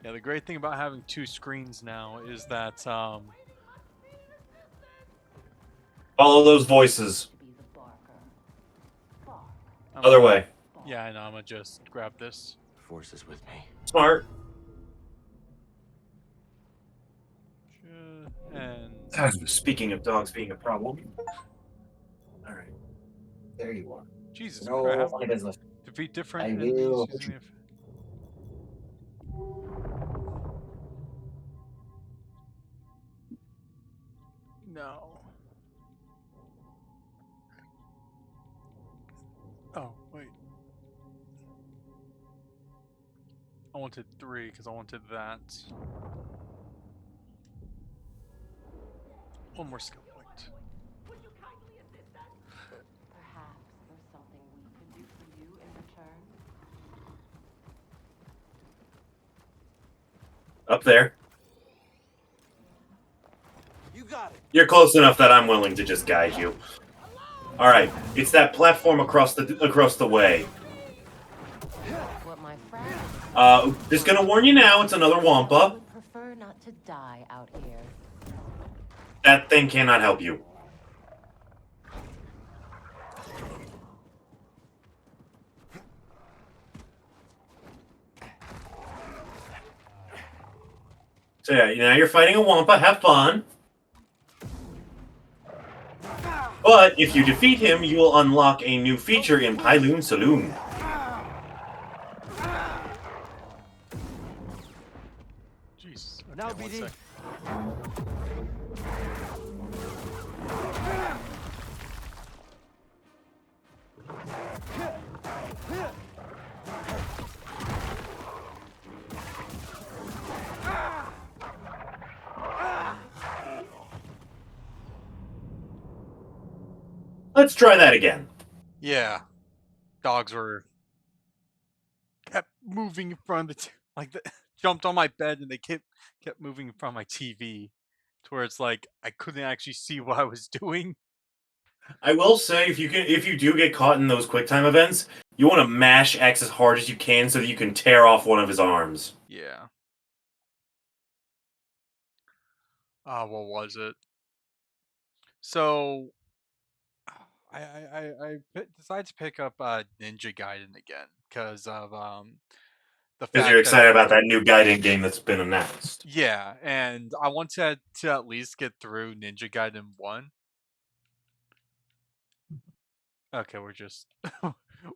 A: Yeah, the great thing about having two screens now is that
B: Follow those voices. Other way.
A: Yeah, I know. I'm gonna just grab this.
D: Force is with me.
B: Smart.
A: And
B: Speaking of dogs being a problem. All right. There you are.
A: Jesus
B: No
A: crap!
B: funny business.
A: Defeat different
B: I
A: enemies
B: will.
A: using the. No. Oh wait. I wanted 3 because I wanted that. One more skill point.
M: Perhaps there's something we could do for you in return.
B: Up there.
D: You got it.
B: You're close enough that I'm willing to just guide you. All right, it's that platform across the way.
M: What my friend
B: Just gonna warn you now, it's another Wampa.
M: would prefer not to die out here.
B: That thing cannot help you. So yeah, now you're fighting a Wampa. Have fun. But if you defeat him, you will unlock a new feature in Pyloon Saloon.
A: Jesus. Okay,
D: Now,
A: one
D: BD.
A: sec.
B: Let's try that again.
A: Yeah. Dogs kept moving in front of the jumped on my bed and they kept moving in front of my TV to where it's like I couldn't actually see what I was doing.
B: I will say, if you do get caught in those QuickTime events, you want to mash X as hard as you can so that you can tear off one of his arms.
A: Yeah. What was it? So decided to pick up Ninja Gaiden again because of the
B: Because you're
A: fact that
B: excited about that new Gaiden game that's been announced.
A: yeah, and I wanted to at least get through Ninja Gaiden 1. Okay, we're just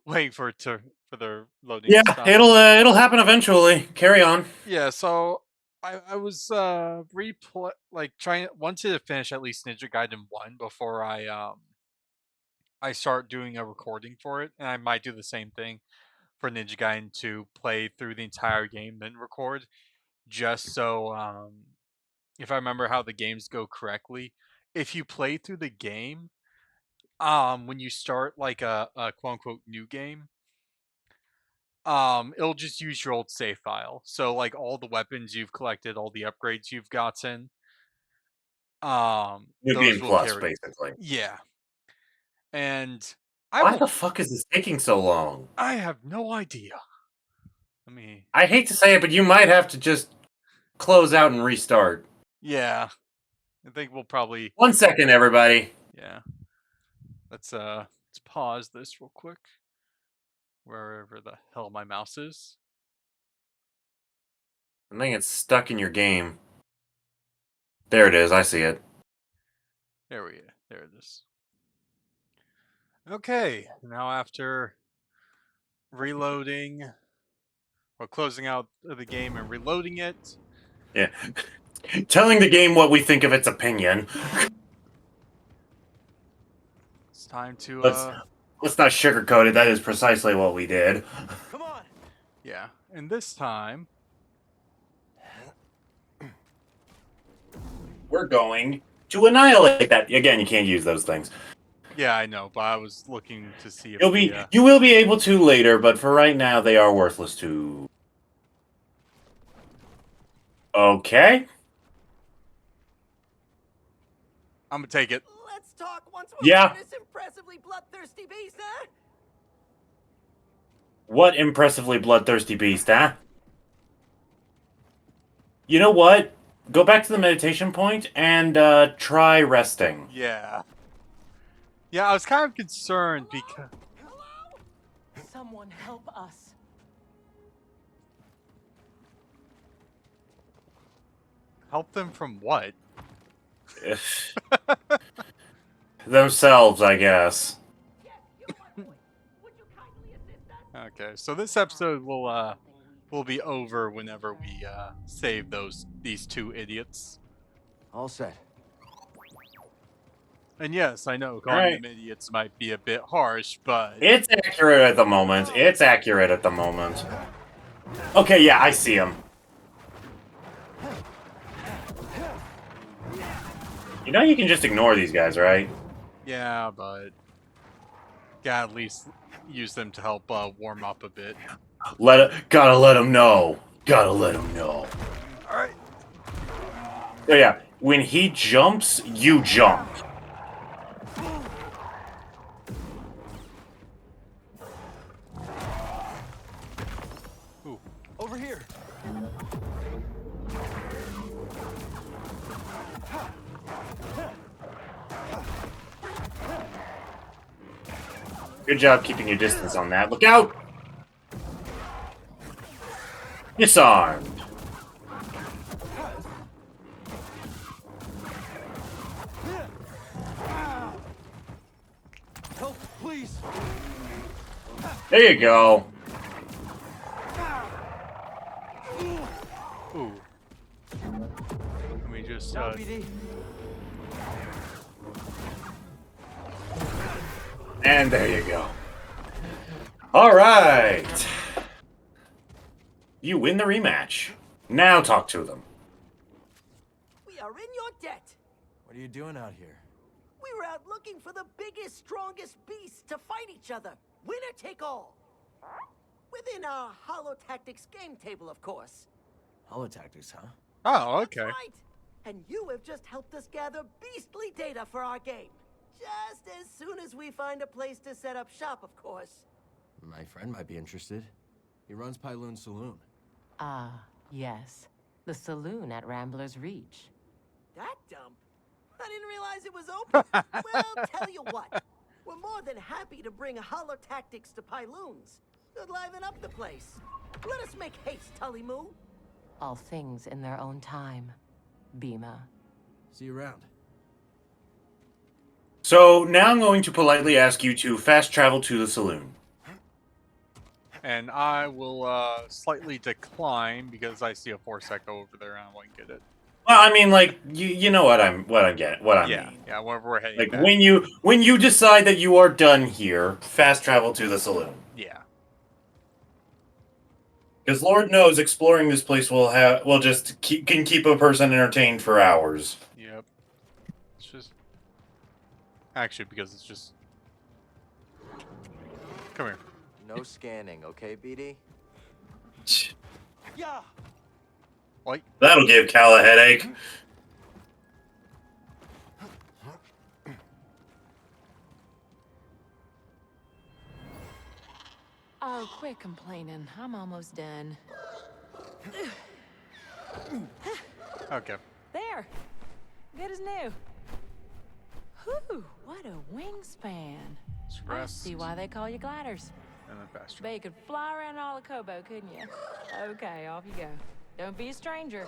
A: waiting for the loading
B: Yeah,
A: to stop.
B: it'll happen eventually. Carry on.
A: Yeah, so I was wanted to finish at least Ninja Gaiden 1 before I start doing a recording for it, and I might do the same thing for Ninja Gaiden to play through the entire game then record, just so if I remember how the games go correctly, if you play through the game, when you start like a quote unquote new game, it'll just use your old save file. So like all the weapons you've collected, all the upgrades you've gotten,
B: New
A: those
B: Game
A: will
B: Plus,
A: carry.
B: basically.
A: Yeah. And
B: Why the fuck is this taking so long?
A: I have no idea.
B: I hate to say it, but you might have to just close out and restart.
A: Yeah. I think we'll probably
B: 1 second, everybody.
A: yeah. Let's pause this real quick. Wherever the hell my mouse is.
B: I think it's stuck in your game. There it is. I see it.
A: There it is. Okay, now after reloading, or closing out the game and reloading it.
B: Yeah. Telling the game what we think of its opinion.
A: It's time to
B: Let's not sugarcoat it. That is precisely what we did.
K: Come on.
A: Yeah, and this time
B: we're going to annihilate that. Again, you can't use those things.
A: Yeah, I know, but I was looking to see if
B: you will be able to later, but for right now, they are worthless too. Okay.
A: I'm gonna take it.
K: Let's talk once more.
B: Yeah.
K: This impressively bloodthirsty beast, huh?
B: What impressively bloodthirsty beast, huh? You know what? Go back to the meditation point and try resting.
A: Yeah. Yeah, I was kind of concerned because...
K: Hello? Someone help us.
A: Help them from what?
B: Themselves, I guess.
A: Okay, so this episode will be over whenever we save these two idiots.
D: All set.
A: And yes, I know calling them idiots might be a bit harsh, but
B: it's accurate at the moment. It's accurate at the moment. Okay, yeah, I see him. You know you can just ignore these guys, right?
A: Yeah, but gotta at least use them to help warm up a bit.
B: Gotta let them know. Gotta let them know.
A: All right.
B: So yeah, when he jumps, you jump.
A: Ooh.
K: Over here.
B: Good job keeping your distance on that. Look out! Disarmed.
K: Help, please.
B: There you go.
A: Ooh. Let me just
B: And there you go. All right. You win the rematch. Now talk to them.
K: We are in your debt.
D: What are you doing out here?
K: We were out looking for the biggest, strongest beasts to fight each other. Winner take all. Within our Holotactics game table, of course.
D: Holotactics, huh?
A: Oh, okay.
K: That's right. And you have just helped us gather beastly data for our game. Just as soon as we find a place to set up shop, of course.
D: My friend might be interested. He runs Pyloon Saloon.
M: Ah, yes. The saloon at Rambler's Reach.
K: That dump? I didn't realize it was open. Well, tell you what. We're more than happy to bring Holotactics to Pyloons. It'll liven up the place. Let us make haste, Tully Moo.
M: All things in their own time, Bima.
D: See you around.
B: So now I'm going to politely ask you to fast travel to the saloon.
A: And I will slightly decline because I see a Force Echo over there and I won't get it.
B: Well, I mean, like you know what I mean.
A: Yeah, we're heading
B: Like
A: back.
B: when you decide that you are done here, fast travel to the saloon.
A: Yeah.
B: Because Lord knows, exploring this place can keep a person entertained for hours.
A: Yep. It's just actually because it's just come here.
D: No scanning, okay, BD?
K: Yeah.
A: Like
B: That'll give Cal a headache.
C: Oh, quit complaining. I'm almost done.
A: okay.
C: There. Good as new. Whew, what a wingspan. I see why they call you gliders.
A: And then faster.
C: Bet you could fly around all of Kobo, couldn't you? Okay, off you go. Don't be a stranger.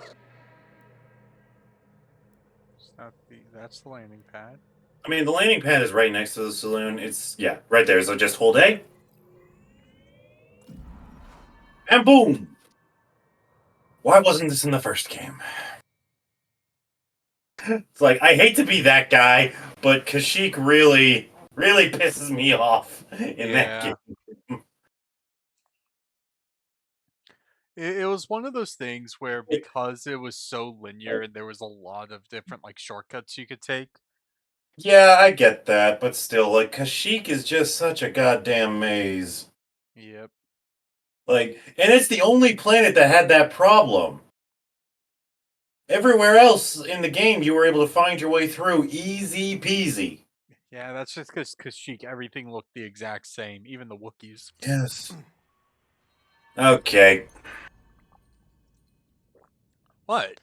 A: That's the landing pad.
B: I mean, the landing pad is right next to the saloon. It's, yeah, right there. So just hold A. And boom! Why wasn't this in the first game? It's like, I hate to be that guy, but Kashyyyk really, really pisses me off in that
A: Yeah.
B: game.
A: It was one of those things where because it was so linear and there was a lot of different like shortcuts you could take.
B: Yeah, I get that, but still, like, Kashyyyk is just such a goddamn maze.
A: Yep.
B: Like, and it's the only planet that had that problem. Everywhere else in the game, you were able to find your way through easy peasy.
A: Yeah, that's just because Kashyyyk, everything looked the exact same, even the Wookiees.
B: Yes. Okay.
A: What?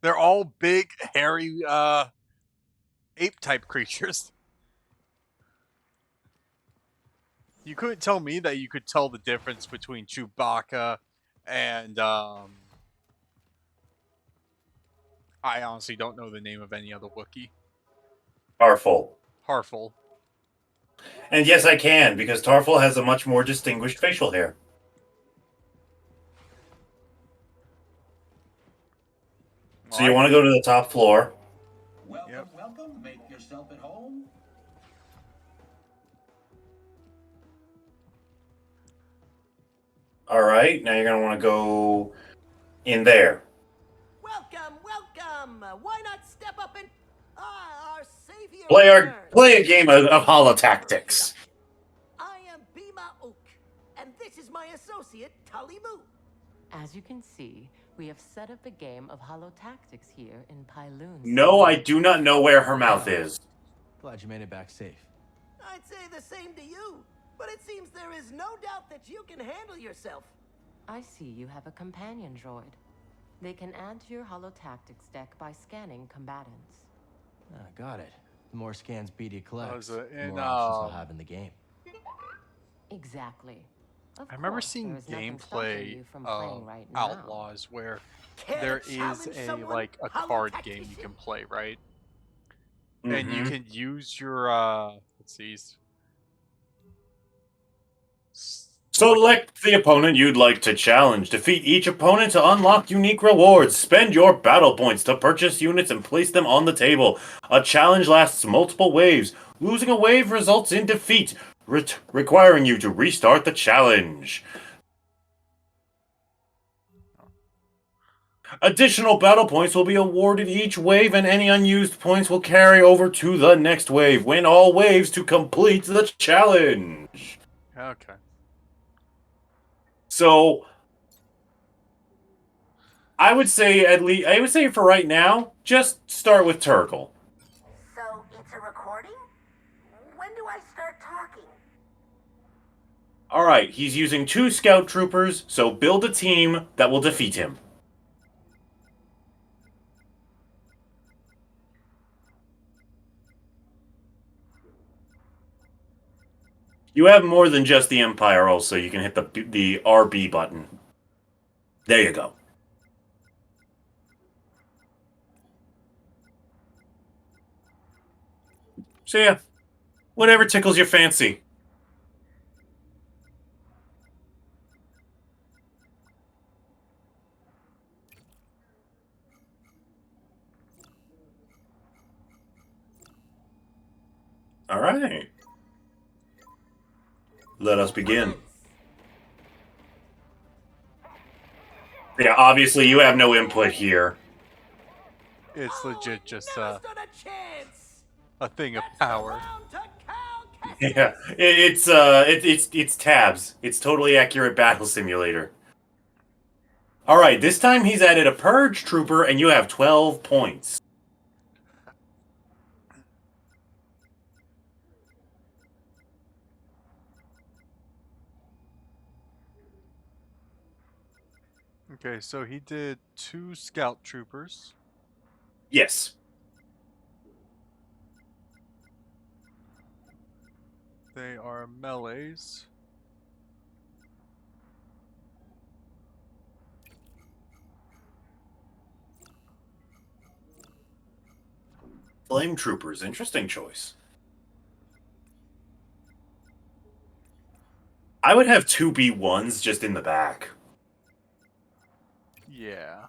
A: They're all big, hairy, ape-type creatures. You couldn't tell me that you could tell the difference between Chewbacca and, I honestly don't know the name of any other Wookiee.
B: Tarful.
A: Harful.
B: And yes, I can, because Tarful has a much more distinguished facial hair. So you want to go to the top floor.
L: Welcome, welcome. Make yourself at home.
B: All right, now you're going to want to go in there.
K: Welcome, welcome. Why not step up and our savior?
B: Play a game of holotactics.
K: I am Bima Ook, and this is my associate Tully Moo.
M: As you can see, we have set up a game of holotactics here in Pyloon.
B: No, I do not know where her mouth is.
D: Glad you made it back safe.
K: I'd say the same to you, but it seems there is no doubt that you can handle yourself.
M: I see you have a companion droid. They can add to your holotactics deck by scanning combatants.
D: Got it. The more scans BD collects,
A: it
D: the
A: in,
D: more options he'll have in the game.
M: Exactly.
A: I remember seeing gameplay of Outlaws where there is a card game you can play, right? And you can use your let's see.
B: Select the opponent you'd like to challenge. Defeat each opponent to unlock unique rewards. Spend your battle points to purchase units and place them on the table. A challenge lasts multiple waves. Losing a wave results in defeat, requiring you to restart the challenge. Additional battle points will be awarded each wave, and any unused points will carry over to the next wave. Win all waves to complete the challenge.
A: Okay.
B: So, I would say for right now, just start with Turkle.
E: So it's a recording? When do I start talking?
B: Alright, he's using 2 scout troopers, so build a team that will defeat him. You have more than just the Empire also, you can hit the RB button. There you go. So yeah, whatever tickles your fancy. Alright. Let us begin. Yeah, obviously you have no input here.
A: It's legit just a thing of power.
B: Yeah, it's tabs. It's totally accurate battle simulator. Alright, this time he's added a Purge Trooper and you have 12 points.
A: Okay, so he did 2 scout troopers.
B: Yes.
A: They are melees.
B: Flame troopers, interesting choice. I would have 2 B1s just in the back.
A: Yeah.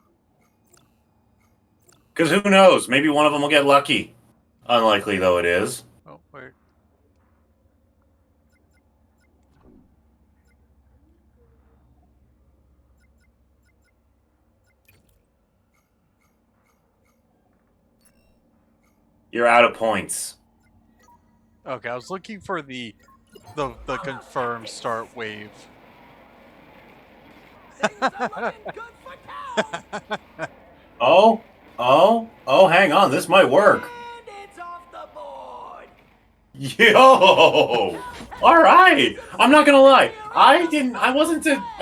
B: Because who knows? Maybe one of them will get lucky. Unlikely though it is.
A: Oh, wait.
B: You're out of points.
A: Okay, I was looking for the confirmed start wave.
B: Oh, hang on, this might work.
K: And it's off the board.
B: Yo! Alright! I'm not gonna lie. I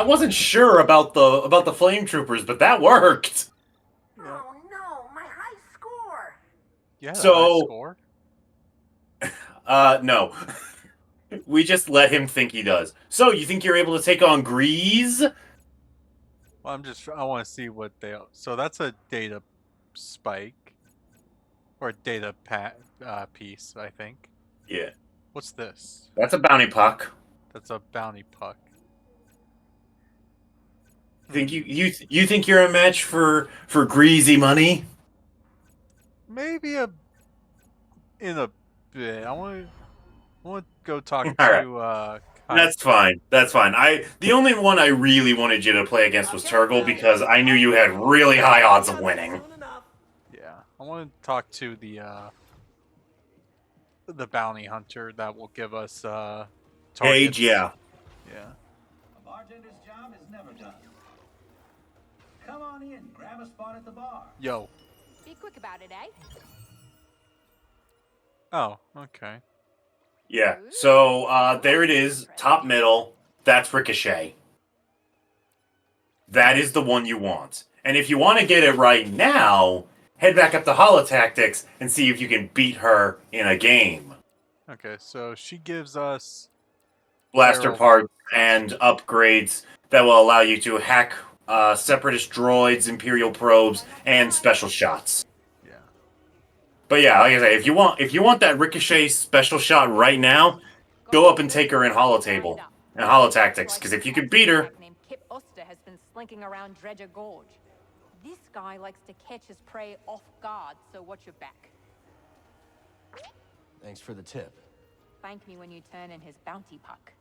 B: wasn't sure about the flame troopers, but that worked.
K: Oh no, my high score.
A: Yeah,
B: So-
A: high score.
B: No. We just let him think he does. So, you think you're able to take on Grease?
A: Well, I want to see what they. So that's a data spike, or a data piece, I think.
B: Yeah.
A: What's this?
B: That's a bounty puck.
A: That's a bounty puck.
B: Think you think you're a match for greasy money?
A: Maybe in a bit. I want to go talk
B: Alright.
A: to.
B: That's fine. That's fine. The only one I really wanted you to play against was Turgle because I knew you had really high odds of winning.
A: Yeah, I want to talk to the bounty hunter that will give us targets.
B: Gage, yeah.
A: Yeah.
N: A bartender's job is never done. Come on in, grab a spot at the bar.
A: Yo.
C: Be quick about it, eh?
A: Oh, okay.
B: Yeah. So there it is, top middle. That's Ricochet. That is the one you want. And if you want to get it right now, head back up to Holotactics and see if you can beat her in a game.
A: Okay, so she gives us
B: Blaster
A: barrel-
B: parts and upgrades that will allow you to hack Separatist droids, Imperial probes, and special shots.
A: Yeah.
B: But yeah, like I say, if you want that Ricochet special shot right now, go up and take her in Holotable and Holotactics, because if you can beat her,
C: Named Kip Oster has been slinking around Dredger Gorge. This guy likes to catch his prey off guard, so watch your back.
D: Thanks for the tip.
C: Thank me when you turn in his bounty puck.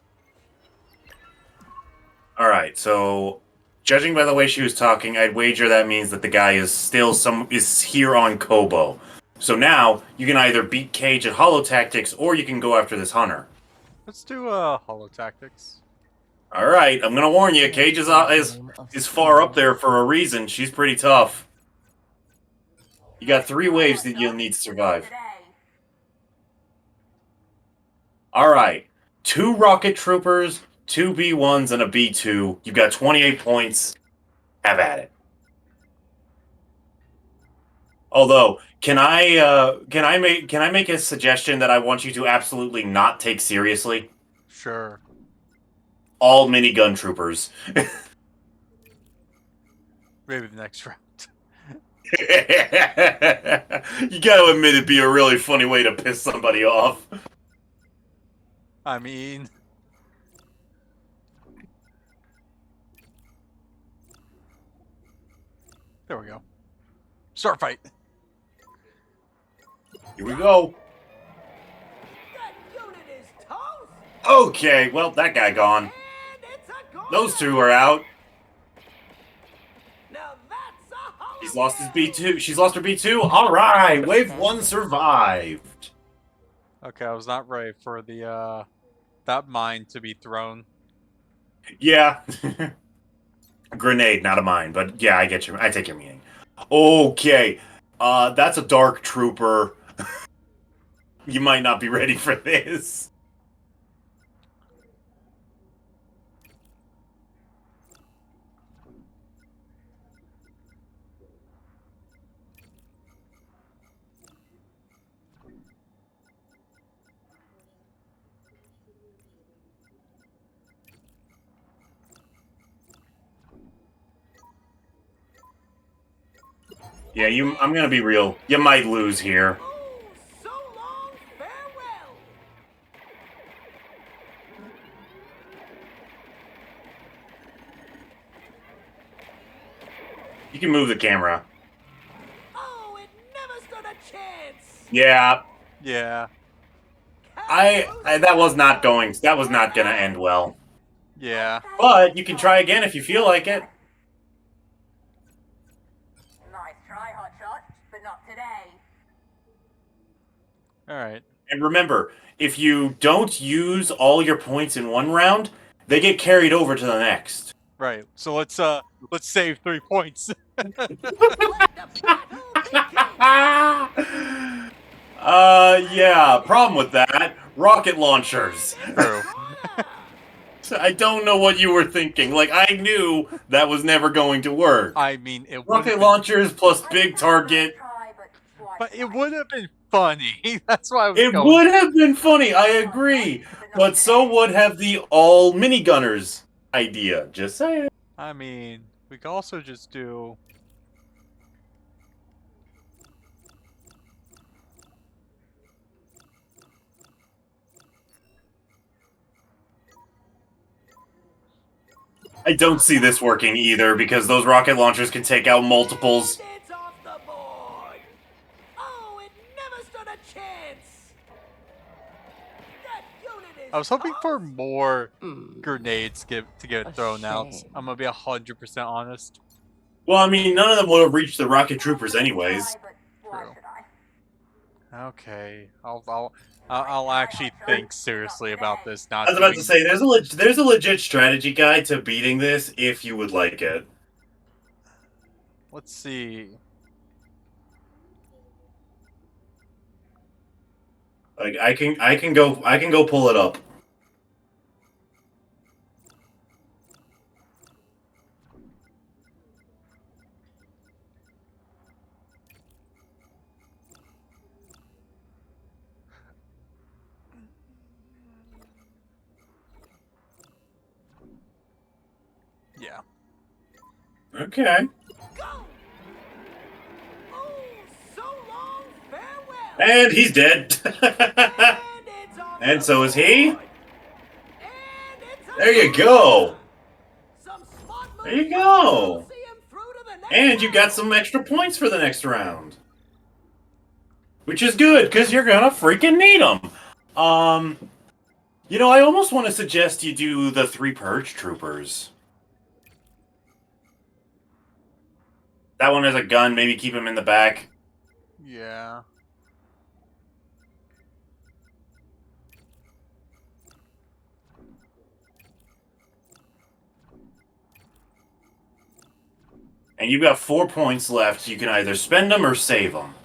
B: alright, so judging by the way she was talking, I'd wager that means that the guy is still is here on Kobo. So now, you can either beat Cage at Holotactics, or you can go after this hunter.
A: Let's do Holotactics.
B: Alright, I'm gonna warn you, Cage is far up there for a reason. She's pretty tough. You got 3 waves that you'll need to survive. Alright, 2 rocket troopers, 2 B1s, and a B2. You've got 28 points. Have at it. Although, can I make a suggestion that I want you to absolutely not take seriously?
A: Sure.
B: All minigun troopers.
A: Maybe the next round.
B: You gotta admit it'd be a really funny way to piss somebody off.
A: I mean... There we go. Start fight.
B: Here we go. Okay, well, that guy gone. Those 2 are out. He's lost his B2. She's lost her B2. Alright, wave 1 survived.
A: Okay, I was not ready for the, that mine to be thrown.
B: Yeah. Grenade, not a mine, but yeah, I get you. I take your meaning. Okay. That's a dark trooper. You might not be ready for this. Yeah, I'm gonna be real. You might lose here. You can move the camera.
K: Oh, it never stood a chance.
B: Yeah.
A: Yeah.
B: That was not gonna end well.
A: Yeah.
B: But you can try again if you feel like it.
C: Nice try, Hotshot, but not today.
A: All right.
B: And remember, if you don't use all your points in one round, they get carried over to the next.
A: Right. So let's save 3 points.
B: Yeah. Problem with that, rocket launchers.
A: True.
B: I don't know what you were thinking. Like, I knew that was never going to work.
A: I mean, it would
B: Rocket launchers plus big target.
A: but it would have been funny. That's why I was
B: It
A: going.
B: would have been funny, I agree. But so would have the all minigunners idea. Just saying.
A: I mean, we could also just do.
B: I don't see this working either because those rocket launchers can take out multiples.
K: It's off the board. Oh, it never stood a chance. That unit is
A: I was hoping for more grenades to get thrown out. I'm gonna be 100% honest.
B: Well, I mean, none of them would have reached the rocket troopers anyways.
A: True. Okay, I'll actually think seriously about this. Not
B: I was about to say, there's a legit strategy guide to beating this if you would like it.
A: Let's see.
B: Like I can go pull it up.
A: Yeah.
B: Okay. And he's dead. And so is he. There you go. There you go. And you got some extra points for the next round. Which is good, because you're gonna freaking need them. You know, I almost want to suggest you do the 3 Purge Troopers. That one has a gun, maybe keep him in the back.
A: Yeah.
B: And you've got 4 points left. You can either spend them or save them.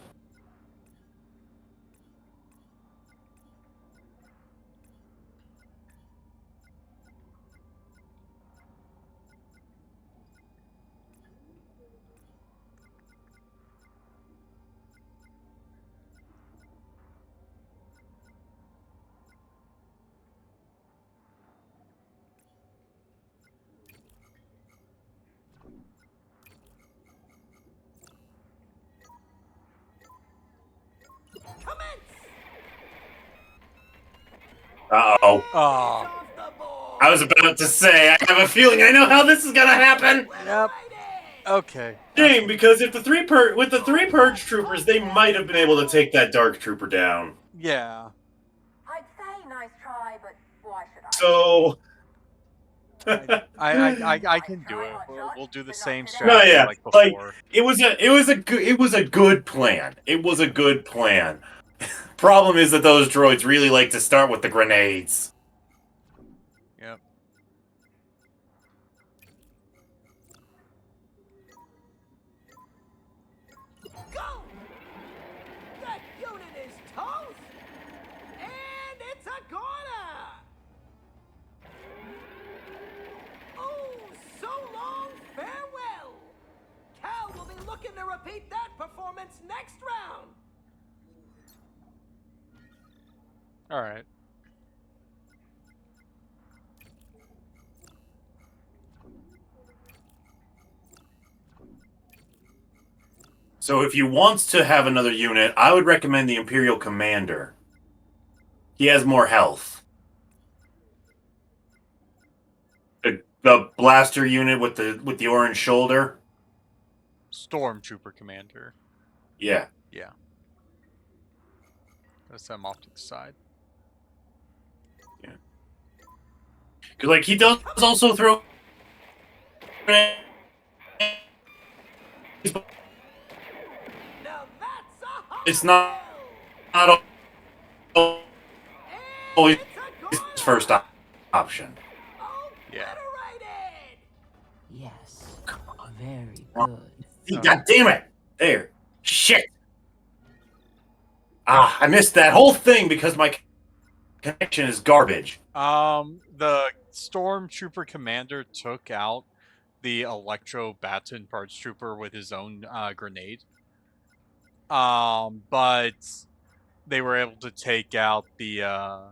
B: Uh-oh.
A: Oh.
B: I was about to say, I have a feeling I know how this is gonna happen.
A: Yep. Okay.
B: Shame, because if with the 3 Purge Troopers, they might have been able to take that Dark Trooper down.
A: Yeah.
C: I'd say nice try, but why should I?
B: So
A: I can do it. We'll do the same
B: no,
A: strategy
B: yeah,
A: like before.
B: it was a good plan. It was a good plan. Problem is that those droids really like to start with the grenades.
A: Yep.
K: Go! That unit is toast! And it's a goner! Oh, so long farewell! Cal will be looking to repeat that performance next round!
A: Alright.
B: So if you want to have another unit, I would recommend the Imperial Commander. He has more health. The blaster unit with the orange shoulder.
A: Stormtrooper commander.
B: Yeah.
A: Yeah. Let's set him off to the side.
B: Yeah. Because, like, he does also throw... It's not always his first option.
A: Yeah.
M: Yes. Very good.
B: God damn it! There. Shit! I missed that whole thing because my connection is garbage.
A: The Stormtrooper commander took out the Electro Baton Purge Trooper with his own grenade. But they were able to take out the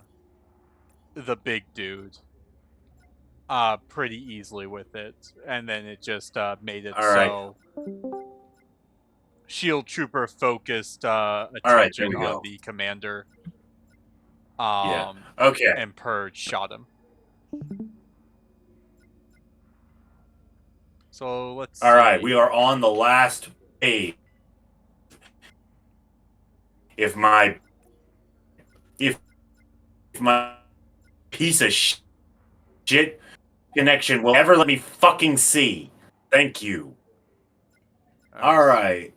A: big dude pretty easily with it, and then it just made it so Shield Trooper focused attention on the commander.
B: Yeah. Okay.
A: And Purge shot him. So let's see.
B: All right, we are on the last page. If my piece of shit connection will ever let me fucking see. Thank you. All right.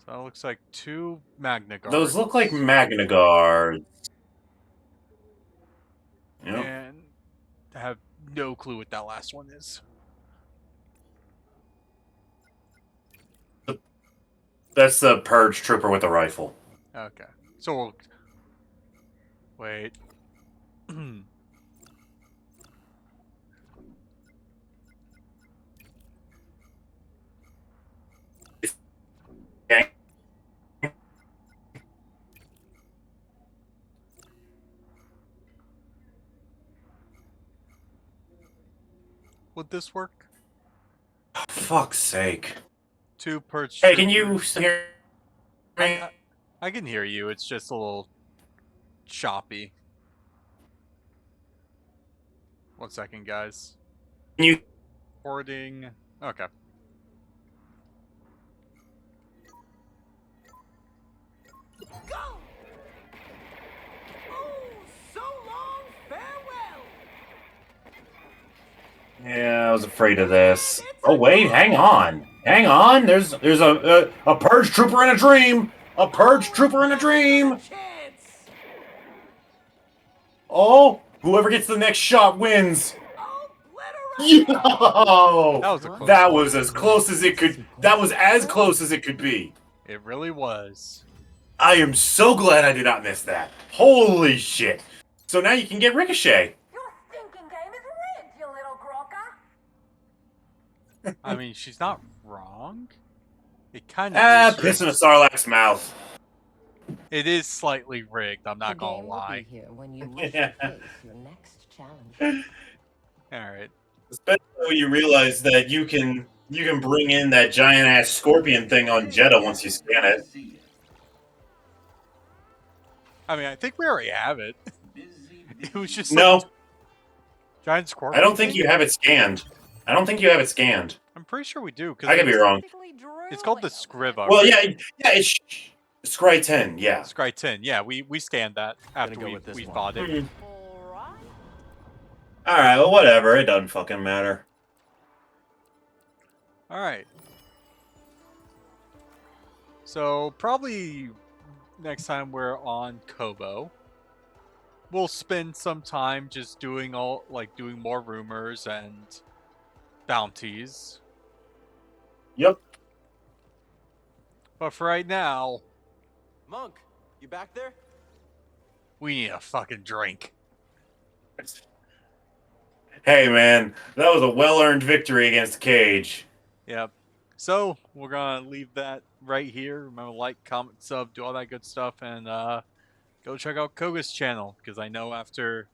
A: So it looks like 2 Magna Guards.
B: Those look like Magna Guards.
A: Yep. And I have no clue what that last one is.
B: That's the Purge Trooper with the rifle.
A: Okay. So we'll... Wait.
B: Okay.
A: Would this work?
B: Fuck's sake.
A: 2 Purge.
B: Hey, can you hear me?
A: I can hear you. It's just a little choppy. 1 second, guys.
B: Can you...
A: Recording. Okay.
K: Go! Oh, so long, farewell!
B: Yeah, I was afraid of this. Oh wait, hang on. Hang on. There's a Purge Trooper in a dream. A Purge Trooper in a dream. Oh, whoever gets the next shot wins. Yo! That was as close as it could. That was as close as it could be.
A: It really was.
B: I am so glad I did not miss that. Holy shit. So now you can get Ricochet.
A: I mean, she's not wrong. It kind of is
B: piss in a Sarlacc's mouth.
A: It is slightly rigged, I'm not gonna lie.
M: Here when you wish to face your next challenge.
A: Alright.
B: Especially when you realize that you can bring in that giant ass scorpion thing on Jeddah once you scan it.
A: I mean, I think we already have it. It was just
B: no
A: giant scorpion.
B: I don't think you have it scanned. I don't think you have it scanned.
A: I'm pretty sure we do.
B: I could be wrong.
A: It's called the Scriva.
B: Well,
A: right?
B: it's Scry 10. Yeah,
A: Scry 10. Yeah, we scanned that after we fought it.
B: All right, well, whatever. It doesn't fucking matter.
A: All right. So probably next time we're on Kobo, we'll spend some time just doing more rumors and bounties.
B: Yep.
A: But for right now,
D: Monk, you back there?
A: we need a fucking drink.
B: Hey, man, that was a well-earned victory against Cage.
A: Yep. So we're gonna leave that right here. Remember, like, comment, sub, do all that good stuff, and go check out Kohga's channel, because I know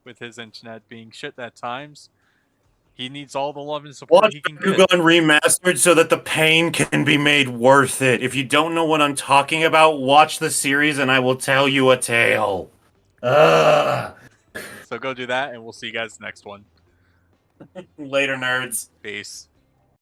A: with his internet being shit at times, he needs all the love and support he can get.
B: Gun remastered so that the pain can be made worth it. If you don't know what I'm talking about, watch the series and I will tell you a tale.
A: So go do that, and we'll see you guys next one.
B: Later, nerds.
A: Peace.